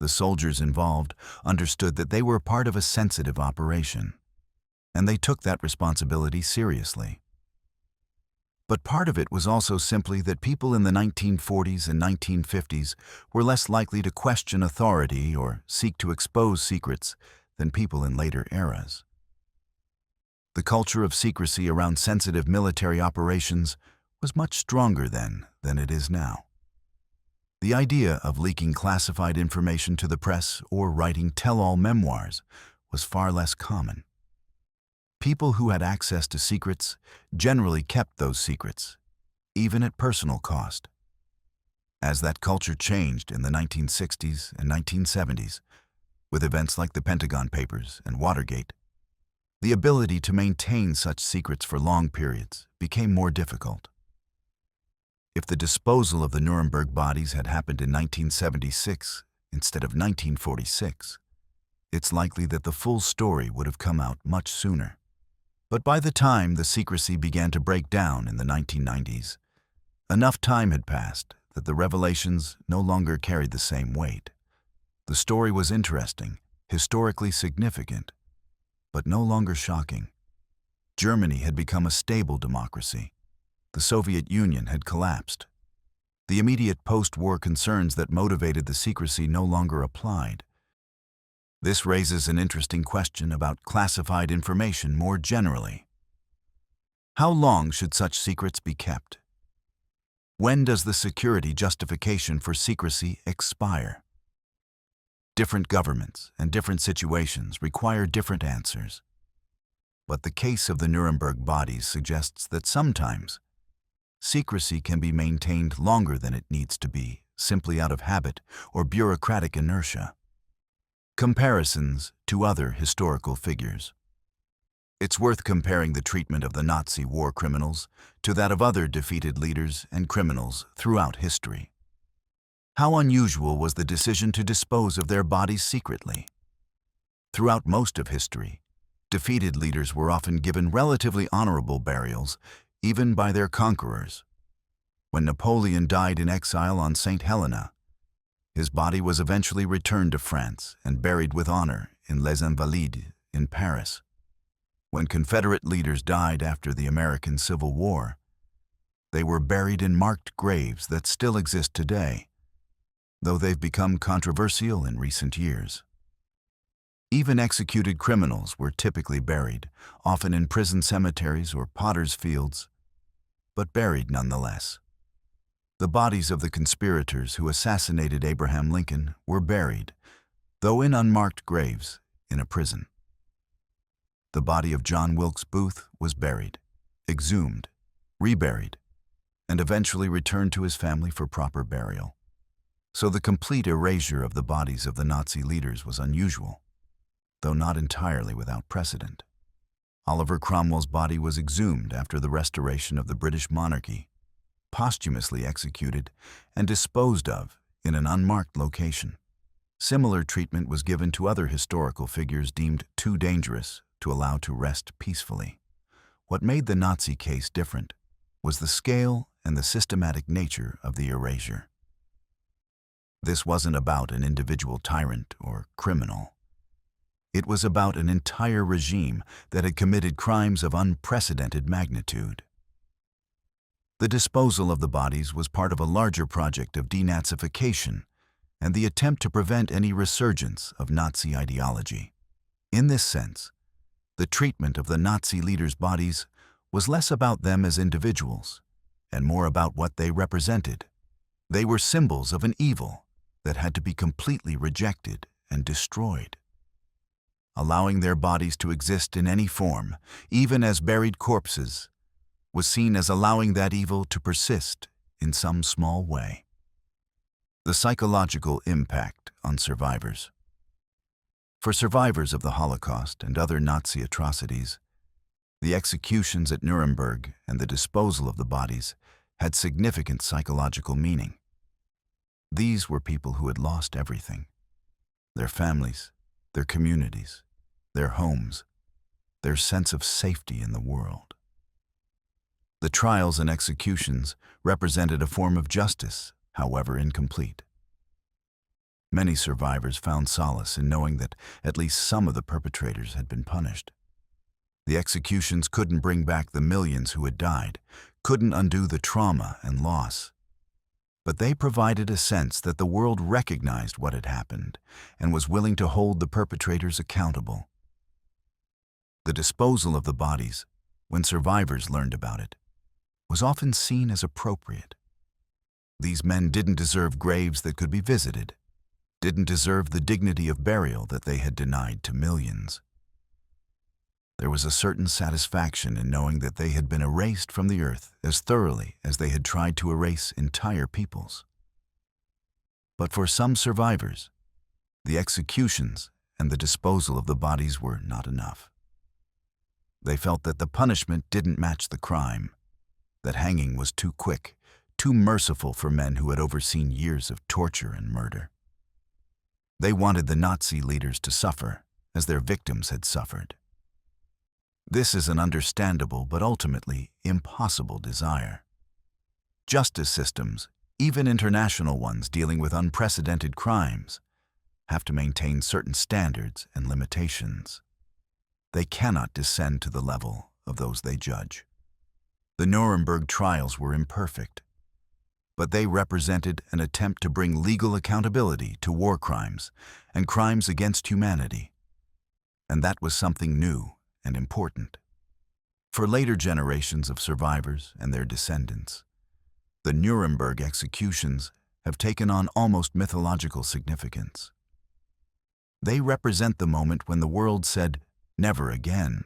The soldiers involved understood that they were part of a sensitive operation, and they took that responsibility seriously. But part of it was also simply that people in the 1940s and 1950s were less likely to question authority or seek to expose secrets than people in later eras. The culture of secrecy around sensitive military operations was much stronger then than it is now. The idea of leaking classified information to the press or writing tell-all memoirs was far less common. People who had access to secrets generally kept those secrets, even at personal cost. As that culture changed in the 1960s and 1970s, with events like the Pentagon Papers and Watergate, the ability to maintain such secrets for long periods became more difficult. If the disposal of the Nuremberg bodies had happened in 1976 instead of 1946, it's likely that the full story would have come out much sooner. But by the time the secrecy began to break down in the 1990s, enough time had passed that the revelations no longer carried the same weight. The story was interesting, historically significant, but no longer shocking. Germany had become a stable democracy. The Soviet Union had collapsed. The immediate post-war concerns that motivated the secrecy no longer applied. This raises an interesting question about classified information more generally. How long should such secrets be kept? When does the security justification for secrecy expire? Different governments and different situations require different answers. But the case of the Nuremberg bodies suggests that sometimes secrecy can be maintained longer than it needs to be, simply out of habit or bureaucratic inertia. Comparisons to other historical figures. It's worth comparing the treatment of the Nazi war criminals to that of other defeated leaders and criminals throughout history. How unusual was the decision to dispose of their bodies secretly? Throughout most of history, defeated leaders were often given relatively honorable burials, even by their conquerors. When Napoleon died in exile on St. Helena, his body was eventually returned to France and buried with honor in Les Invalides in Paris. When Confederate leaders died after the American Civil War, they were buried in marked graves that still exist today, though they've become controversial in recent years. Even executed criminals were typically buried, often in prison cemeteries or potter's fields, but buried nonetheless. The bodies of the conspirators who assassinated Abraham Lincoln were buried, though in unmarked graves, in a prison. The body of John Wilkes Booth was buried, exhumed, reburied, and eventually returned to his family for proper burial. So the complete erasure of the bodies of the Nazi leaders was unusual, though not entirely without precedent. Oliver Cromwell's body was exhumed after the restoration of the British monarchy, posthumously executed and disposed of in an unmarked location. Similar treatment was given to other historical figures deemed too dangerous to allow to rest peacefully. What made the Nazi case different was the scale and the systematic nature of the erasure. This wasn't about an individual tyrant or criminal. It was about an entire regime that had committed crimes of unprecedented magnitude. The disposal of the bodies was part of a larger project of denazification and the attempt to prevent any resurgence of Nazi ideology. In this sense, the treatment of the Nazi leaders' bodies was less about them as individuals and more about what they represented. They were symbols of an evil that had to be completely rejected and destroyed. Allowing their bodies to exist in any form, even as buried corpses, was seen as allowing that evil to persist in some small way. The psychological impact on survivors. For survivors of the Holocaust and other Nazi atrocities, the executions at Nuremberg and the disposal of the bodies had significant psychological meaning. These were people who had lost everything: their families, their communities, their homes, their sense of safety in the world. The trials and executions represented a form of justice, however incomplete. Many survivors found solace in knowing that at least some of the perpetrators had been punished. The executions couldn't bring back the millions who had died, couldn't undo the trauma and loss, but they provided a sense that the world recognized what had happened and was willing to hold the perpetrators accountable. The disposal of the bodies, when survivors learned about it, was often seen as appropriate. These men didn't deserve graves that could be visited, didn't deserve the dignity of burial that they had denied to millions. There was a certain satisfaction in knowing that they had been erased from the earth as thoroughly as they had tried to erase entire peoples. But for some survivors, the executions and the disposal of the bodies were not enough. They felt that the punishment didn't match the crime, that hanging was too quick, too merciful for men who had overseen years of torture and murder. They wanted the Nazi leaders to suffer as their victims had suffered. This is an understandable but ultimately impossible desire. Justice systems, even international ones dealing with unprecedented crimes, have to maintain certain standards and limitations. They cannot descend to the level of those they judge. The Nuremberg trials were imperfect, but they represented an attempt to bring legal accountability to war crimes and crimes against humanity. And that was something new and important. For later generations of survivors and their descendants, the Nuremberg executions have taken on almost mythological significance. They represent the moment when the world said, "Never again,"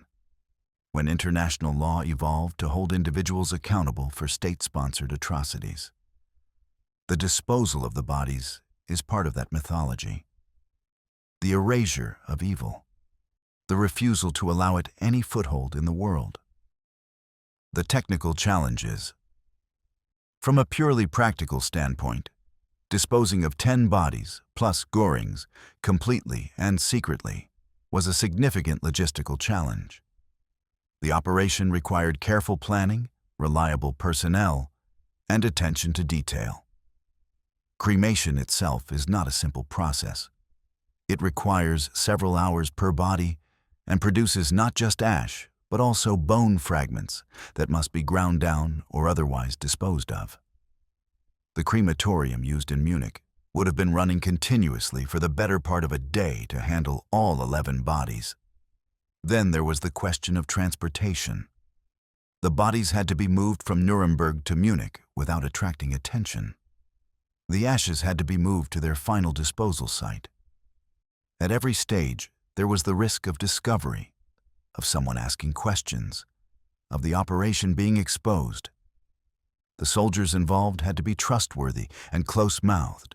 when international law evolved to hold individuals accountable for state-sponsored atrocities. The disposal of the bodies is part of that mythology. The erasure of evil. The refusal to allow it any foothold in the world. The technical challenges. From a purely practical standpoint, disposing of 10 bodies, plus Göring's, completely and secretly, was a significant logistical challenge. The operation required careful planning, reliable personnel, and attention to detail. Cremation itself is not a simple process. It requires several hours per body and produces not just ash, but also bone fragments that must be ground down or otherwise disposed of. The crematorium used in Munich would have been running continuously for the better part of a day to handle all 11 bodies. Then there was the question of transportation. The bodies had to be moved from Nuremberg to Munich without attracting attention. The ashes had to be moved to their final disposal site. At every stage, there was the risk of discovery, of someone asking questions, of the operation being exposed. The soldiers involved had to be trustworthy and close-mouthed.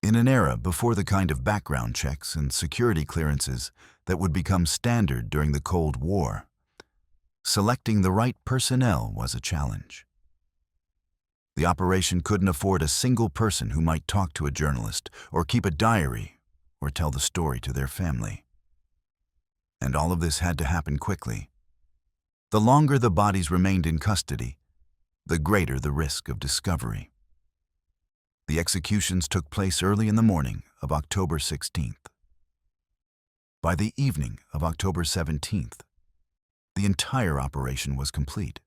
In an era before the kind of background checks and security clearances that would become standard during the Cold War, selecting the right personnel was a challenge. The operation couldn't afford a single person who might talk to a journalist or keep a diary or tell the story to their family. And all of this had to happen quickly. The longer the bodies remained in custody, the greater the risk of discovery. The executions took place early in the morning of October 16th. By the evening of October 17th, the entire operation was complete.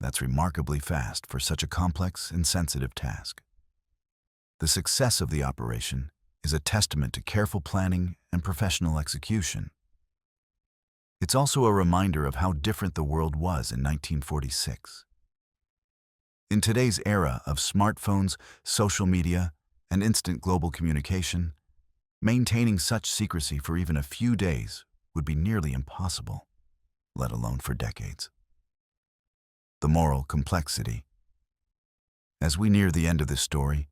That's remarkably fast for such a complex and sensitive task. The success of the operation is a testament to careful planning and professional execution. It's also a reminder of how different the world was in 1946. In today's era of smartphones, social media, and instant global communication, maintaining such secrecy for even a few days would be nearly impossible, let alone for decades. The moral complexity. As we near the end of this story,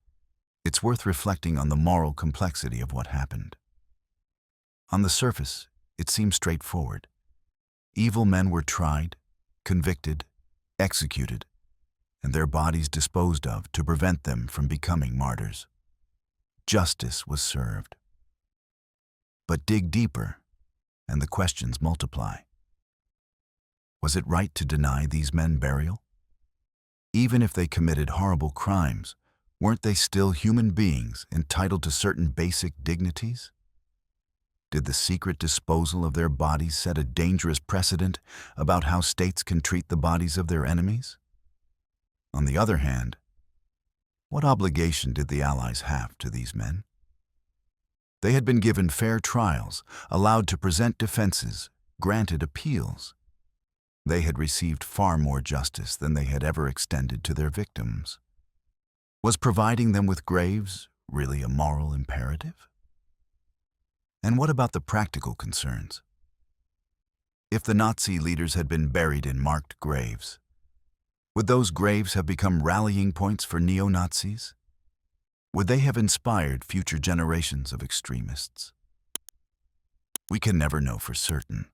it's worth reflecting on the moral complexity of what happened. On the surface, it seems straightforward. Evil men were tried, convicted, executed, and their bodies disposed of to prevent them from becoming martyrs. Justice was served. But dig deeper, and the questions multiply. Was it right to deny these men burial? Even if they committed horrible crimes, weren't they still human beings entitled to certain basic dignities? Did the secret disposal of their bodies set a dangerous precedent about how states can treat the bodies of their enemies? On the other hand, what obligation did the Allies have to these men? They had been given fair trials, allowed to present defenses, granted appeals. They had received far more justice than they had ever extended to their victims. Was providing them with graves really a moral imperative? And what about the practical concerns? If the Nazi leaders had been buried in marked graves, would those graves have become rallying points for neo-Nazis? Would they have inspired future generations of extremists? We can never know for certain,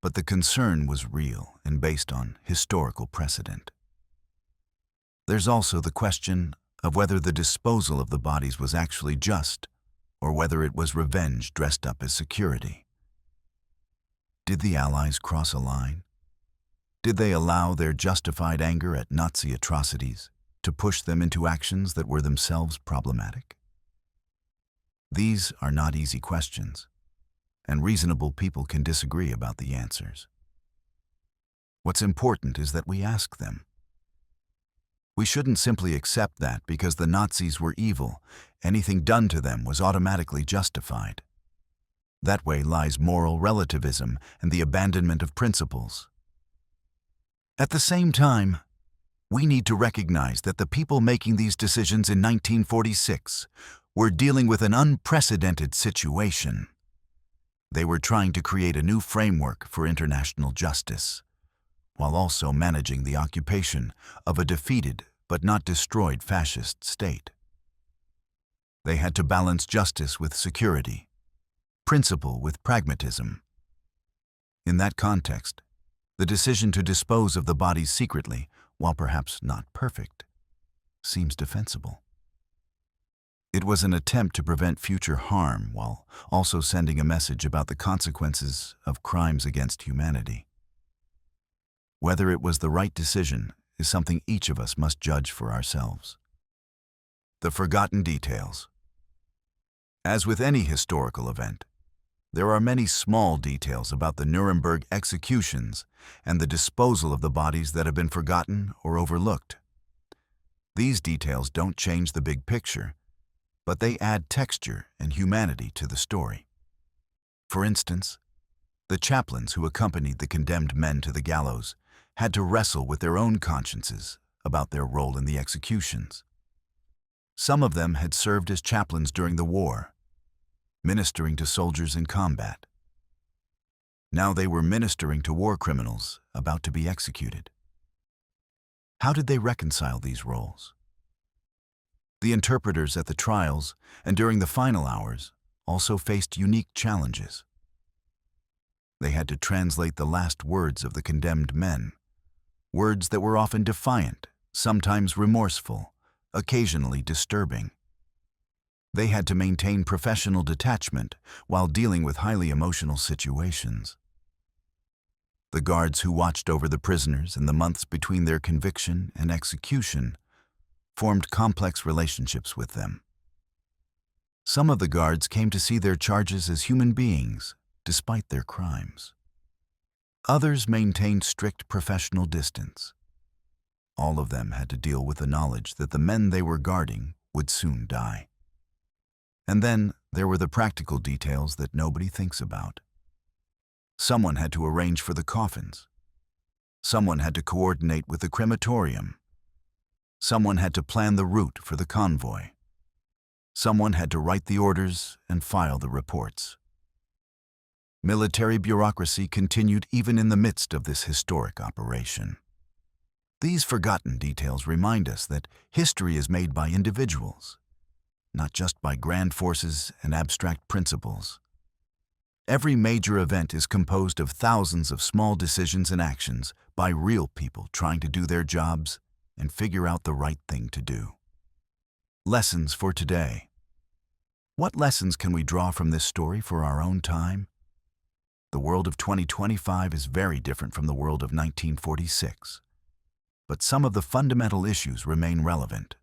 but the concern was real and based on historical precedent. There's also the question of whether the disposal of the bodies was actually just, or whether it was revenge dressed up as security. Did the Allies cross a line? Did they allow their justified anger at Nazi atrocities to push them into actions that were themselves problematic? These are not easy questions, and reasonable people can disagree about the answers. What's important is that we ask them. We shouldn't simply accept that because the Nazis were evil, anything done to them was automatically justified. That way lies moral relativism and the abandonment of principles. At the same time, we need to recognize that the people making these decisions in 1946 were dealing with an unprecedented situation. They were trying to create a new framework for international justice, while also managing the occupation of a defeated but not destroyed fascist state. They had to balance justice with security, principle with pragmatism. In that context, the decision to dispose of the bodies secretly, while perhaps not perfect, seems defensible. It was an attempt to prevent future harm while also sending a message about the consequences of crimes against humanity. Whether it was the right decision is something each of us must judge for ourselves. The forgotten details. As with any historical event, there are many small details about the Nuremberg executions and the disposal of the bodies that have been forgotten or overlooked. These details don't change the big picture, but they add texture and humanity to the story. For instance, the chaplains who accompanied the condemned men to the gallows had to wrestle with their own consciences about their role in the executions. Some of them had served as chaplains during the war, ministering to soldiers in combat. Now they were ministering to war criminals about to be executed. How did they reconcile these roles? The interpreters at the trials and during the final hours also faced unique challenges. They had to translate the last words of the condemned men, words that were often defiant, sometimes remorseful, occasionally disturbing. They had to maintain professional detachment while dealing with highly emotional situations. The guards who watched over the prisoners in the months between their conviction and execution formed complex relationships with them. Some of the guards came to see their charges as human beings, despite their crimes. Others maintained strict professional distance. All of them had to deal with the knowledge that the men they were guarding would soon die. And then there were the practical details that nobody thinks about. Someone had to arrange for the coffins. Someone had to coordinate with the crematorium. Someone had to plan the route for the convoy. Someone had to write the orders and file the reports. Military bureaucracy continued even in the midst of this historic operation. These forgotten details remind us that history is made by individuals, not just by grand forces and abstract principles. Every major event is composed of thousands of small decisions and actions by real people trying to do their jobs and figure out the right thing to do. Lessons for today. What lessons can we draw from this story for our own time? The world of 2025 is very different from the world of 1946, but some of the fundamental issues remain relevant.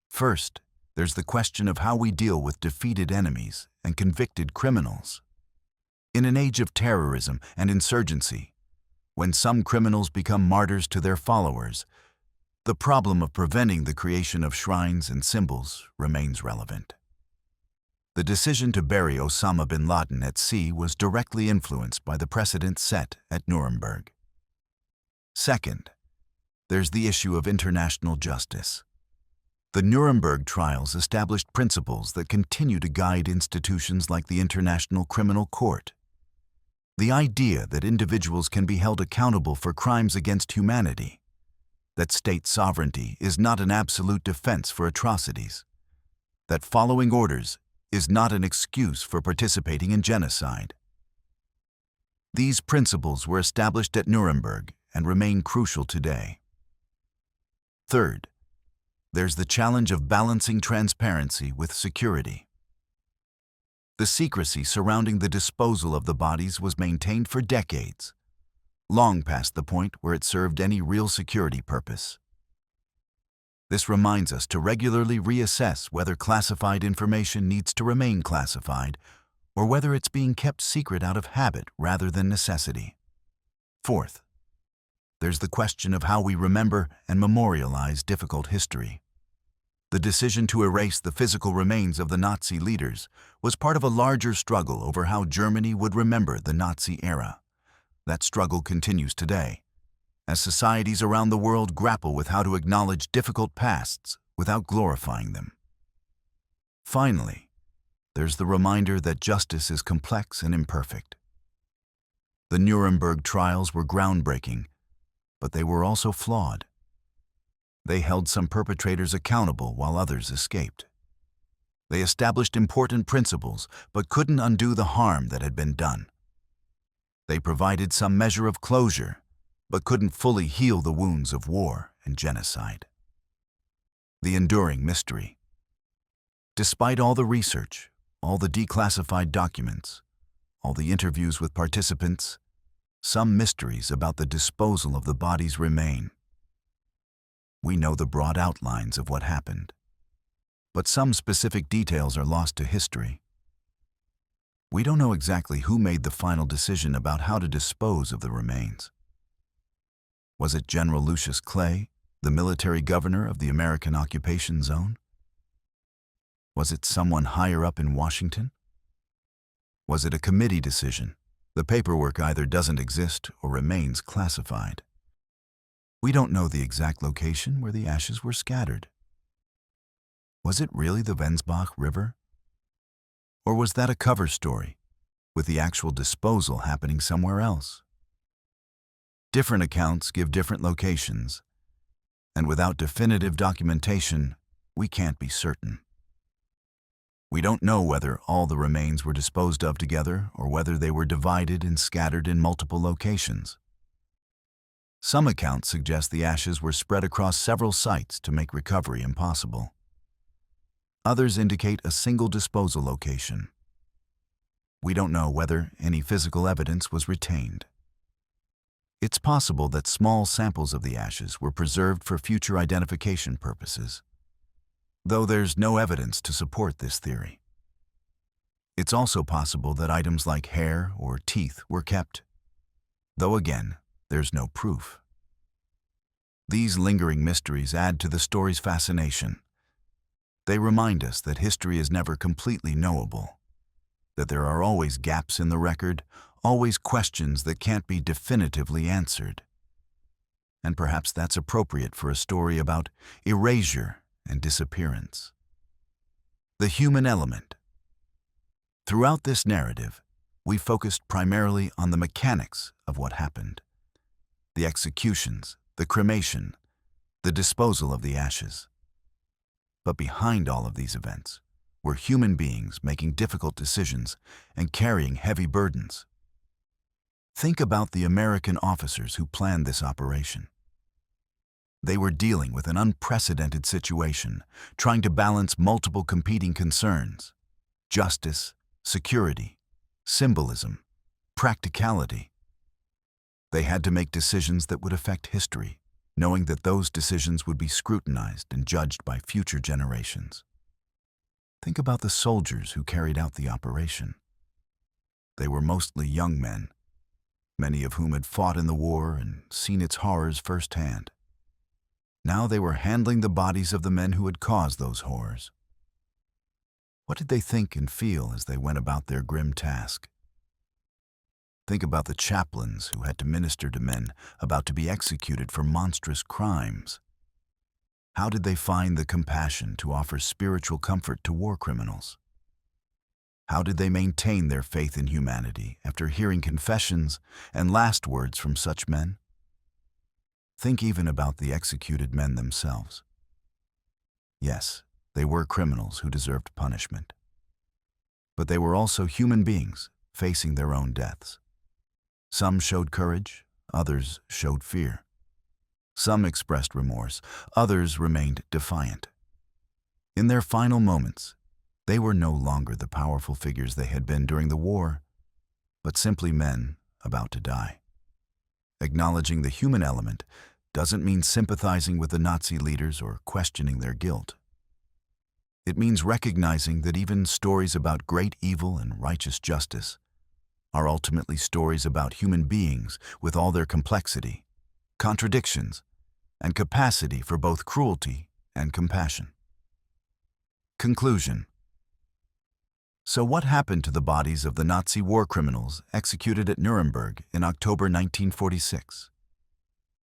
First, there's the question of how we deal with defeated enemies and convicted criminals. In an age of terrorism and insurgency, when some criminals become martyrs to their followers, the problem of preventing the creation of shrines and symbols remains relevant. The decision to bury Osama bin Laden at sea was directly influenced by the precedent set at Nuremberg. Second, there's the issue of international justice. The Nuremberg trials established principles that continue to guide institutions like the International Criminal Court. The idea that individuals can be held accountable for crimes against humanity, that state sovereignty is not an absolute defense for atrocities, that following orders is not an excuse for participating in genocide. These principles were established at Nuremberg and remain crucial today. Third, there's the challenge of balancing transparency with security. The secrecy surrounding the disposal of the bodies was maintained for decades, long past the point where it served any real security purpose. This reminds us to regularly reassess whether classified information needs to remain classified or whether it's being kept secret out of habit rather than necessity. Fourth, there's the question of how we remember and memorialize difficult history. The decision to erase the physical remains of the Nazi leaders was part of a larger struggle over how Germany would remember the Nazi era. That struggle continues today, as societies around the world grapple with how to acknowledge difficult pasts without glorifying them. Finally, there's the reminder that justice is complex and imperfect. The Nuremberg trials were groundbreaking, but they were also flawed. They held some perpetrators accountable while others escaped. They established important principles, but couldn't undo the harm that had been done. They provided some measure of closure, but couldn't fully heal the wounds of war and genocide. The enduring mystery. Despite all the research, all the declassified documents, all the interviews with participants, some mysteries about the disposal of the bodies remain. We know the broad outlines of what happened, but some specific details are lost to history. We don't know exactly who made the final decision about how to dispose of the remains. Was it General Lucius Clay, The military governor of the American occupation zone? Was it someone higher up in Washington? Was it a committee decision? The paperwork either doesn't exist or remains classified. We don't know the exact location where the ashes were scattered. Was it really the Wensbach River? Or was that a cover story, with the actual disposal happening somewhere else? Different accounts give different locations, and without definitive documentation, we can't be certain. We don't know whether all the remains were disposed of together or whether they were divided and scattered in multiple locations. Some accounts suggest the ashes were spread across several sites to make recovery impossible. Others indicate a single disposal location. We don't know whether any physical evidence was retained. It's possible that small samples of the ashes were preserved for future identification purposes, though there's no evidence to support this theory. It's also possible that items like hair or teeth were kept, though again, there's no proof. These lingering mysteries add to the story's fascination. They remind us that history is never completely knowable, that there are always gaps in the record, always questions that can't be definitively answered. And perhaps that's appropriate for a story about erasure and disappearance. The human element. Throughout this narrative, we focused primarily on the mechanics of what happened. The executions, the cremation, the disposal of the ashes. But behind all of these events were human beings making difficult decisions and carrying heavy burdens. Think about the American officers who planned this operation. They were dealing with an unprecedented situation, trying to balance multiple competing concerns: justice, security, symbolism, practicality. They had to make decisions that would affect history, knowing that those decisions would be scrutinized and judged by future generations. Think about the soldiers who carried out the operation. They were mostly young men, many of whom had fought in the war and seen its horrors firsthand. Now they were handling the bodies of the men who had caused those horrors. What did they think and feel as they went about their grim task? Think about the chaplains who had to minister to men about to be executed for monstrous crimes. How did they find the compassion to offer spiritual comfort to war criminals? How did they maintain their faith in humanity after hearing confessions and last words from such men? Think even about the executed men themselves. Yes, they were criminals who deserved punishment. But they were also human beings facing their own deaths. Some showed courage, others showed fear. Some expressed remorse, others remained defiant. In their final moments, they were no longer the powerful figures they had been during the war, but simply men about to die. Acknowledging the human element doesn't mean sympathizing with the Nazi leaders or questioning their guilt. It means recognizing that even stories about great evil and righteous justice are ultimately stories about human beings with all their complexity, contradictions, and capacity for both cruelty and compassion. Conclusion. So what happened to the bodies of the Nazi war criminals executed at Nuremberg in October 1946?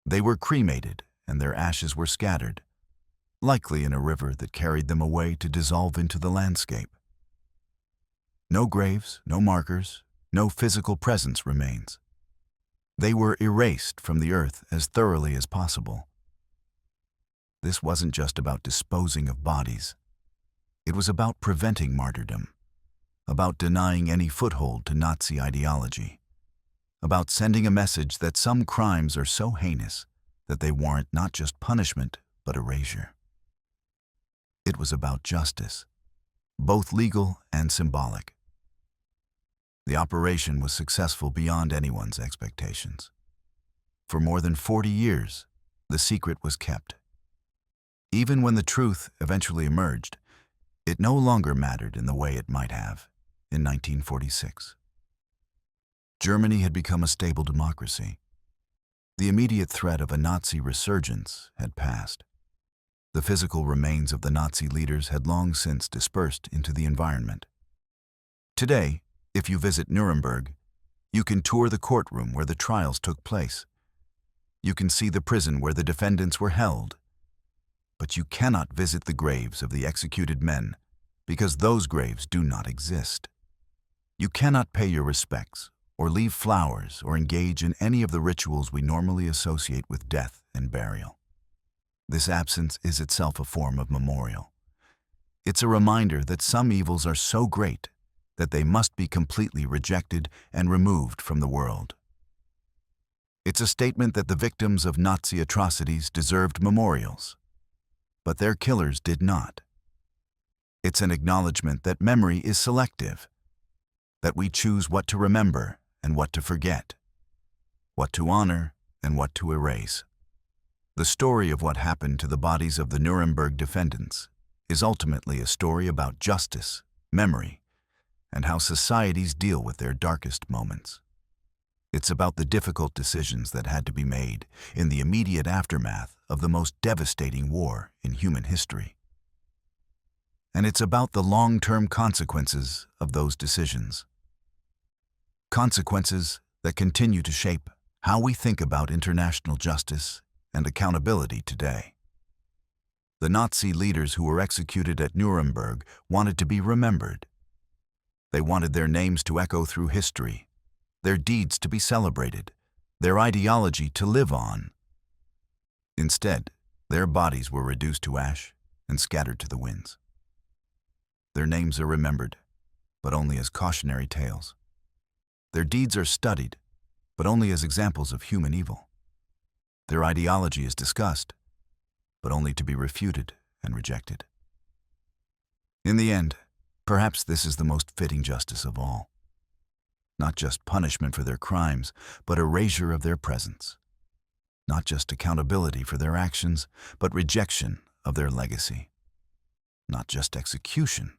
They were cremated and their ashes were scattered, likely in a river that carried them away to dissolve into the landscape. No graves, no markers, no physical presence remains. They were erased from the earth as thoroughly as possible. This wasn't just about disposing of bodies. It was about preventing martyrdom, about denying any foothold to Nazi ideology, about sending a message that some crimes are so heinous that they warrant not just punishment, but erasure. It was about justice, both legal and symbolic. The operation was successful beyond anyone's expectations. For more than 40 years, the secret was kept. Even when the truth eventually emerged, it no longer mattered in the way it might have in 1946. Germany had become a stable democracy. The immediate threat of a Nazi resurgence had passed. The physical remains of the Nazi leaders had long since dispersed into the environment. Today, if you visit Nuremberg, you can tour the courtroom where the trials took place. You can see the prison where the defendants were held. But you cannot visit the graves of the executed men because those graves do not exist. You cannot pay your respects or leave flowers or engage in any of the rituals we normally associate with death and burial. This absence is itself a form of memorial. It's a reminder that some evils are so great that they must be completely rejected and removed from the world. It's a statement that the victims of Nazi atrocities deserved memorials, but their killers did not. It's an acknowledgement that memory is selective, that we choose what to remember and what to forget, what to honor and what to erase. The story of what happened to the bodies of the Nuremberg defendants is ultimately a story about justice, memory, and how societies deal with their darkest moments. It's about the difficult decisions that had to be made in the immediate aftermath of the most devastating war in human history. And it's about the long-term consequences of those decisions. Consequences that continue to shape how we think about international justice and accountability today. The Nazi leaders who were executed at Nuremberg wanted to be remembered. They wanted their names to echo through history, their deeds to be celebrated, their ideology to live on. Instead, their bodies were reduced to ash and scattered to the winds. Their names are remembered, but only as cautionary tales. Their deeds are studied, but only as examples of human evil. Their ideology is discussed, but only to be refuted and rejected. In the end, perhaps this is the most fitting justice of all. Not just punishment for their crimes, but erasure of their presence. Not just accountability for their actions, but rejection of their legacy. Not just execution,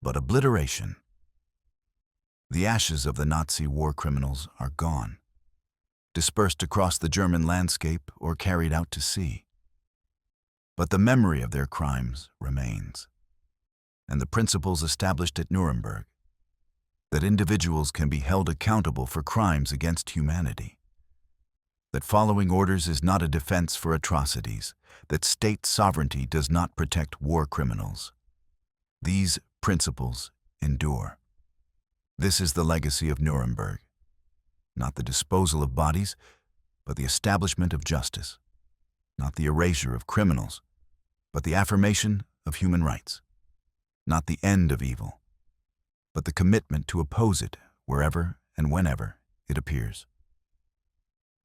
but obliteration. The ashes of the Nazi war criminals are gone, dispersed across the German landscape or carried out to sea. But the memory of their crimes remains, and the principles established at Nuremberg, that individuals can be held accountable for crimes against humanity, that following orders is not a defense for atrocities, that state sovereignty does not protect war criminals. These principles endure. This is the legacy of Nuremberg, not the disposal of bodies, but the establishment of justice, not the erasure of criminals, but the affirmation of human rights, not the end of evil, but the commitment to oppose it wherever and whenever it appears.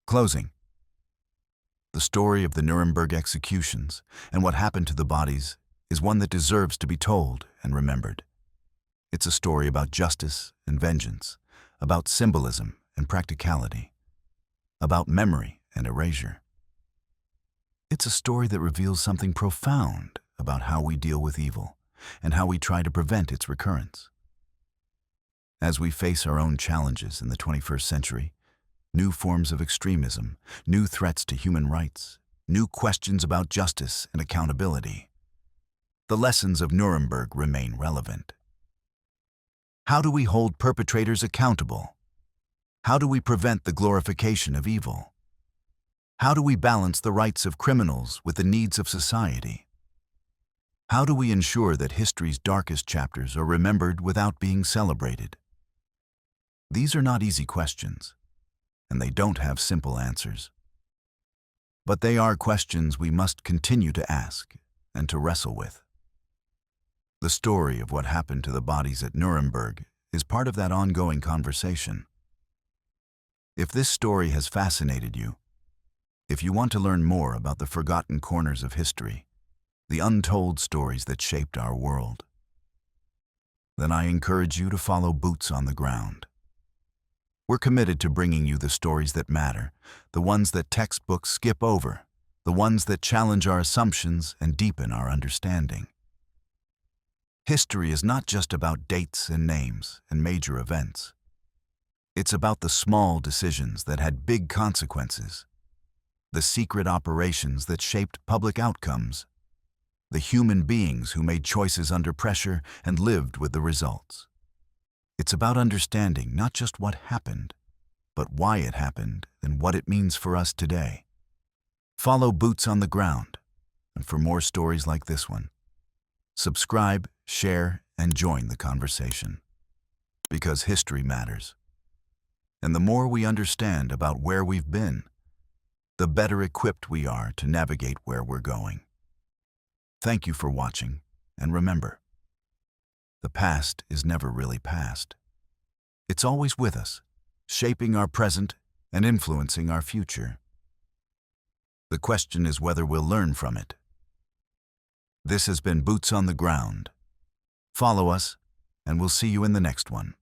Closing. The story of the Nuremberg executions and what happened to the bodies is one that deserves to be told and remembered. It's a story about justice and vengeance, about symbolism and practicality, about memory and erasure. It's a story that reveals something profound about how we deal with evil and how we try to prevent its recurrence. As we face our own challenges in the 21st century, new forms of extremism, new threats to human rights, new questions about justice and accountability, the lessons of Nuremberg remain relevant. How do we hold perpetrators accountable? How do we prevent the glorification of evil? How do we balance the rights of criminals with the needs of society? How do we ensure that history's darkest chapters are remembered without being celebrated? These are not easy questions, and they don't have simple answers. But they are questions we must continue to ask and to wrestle with. The story of what happened to the bodies at Nuremberg is part of that ongoing conversation. If this story has fascinated you, if you want to learn more about the forgotten corners of history, the untold stories that shaped our world, then I encourage you to follow Boots on the Ground. We're committed to bringing you the stories that matter, the ones that textbooks skip over, the ones that challenge our assumptions and deepen our understanding. History is not just about dates and names and major events. It's about the small decisions that had big consequences, the secret operations that shaped public outcomes, the human beings who made choices under pressure and lived with the results. It's about understanding not just what happened, but why it happened and what it means for us today. Follow Boots on the Ground, and for more stories like this one, subscribe, share, and join the conversation. Because history matters. And the more we understand about where we've been, the better equipped we are to navigate where we're going. Thank you for watching, and remember, the past is never really past. It's always with us, shaping our present and influencing our future. The question is whether we'll learn from it. This has been Boots on the Ground. Follow us, and we'll see you in the next one.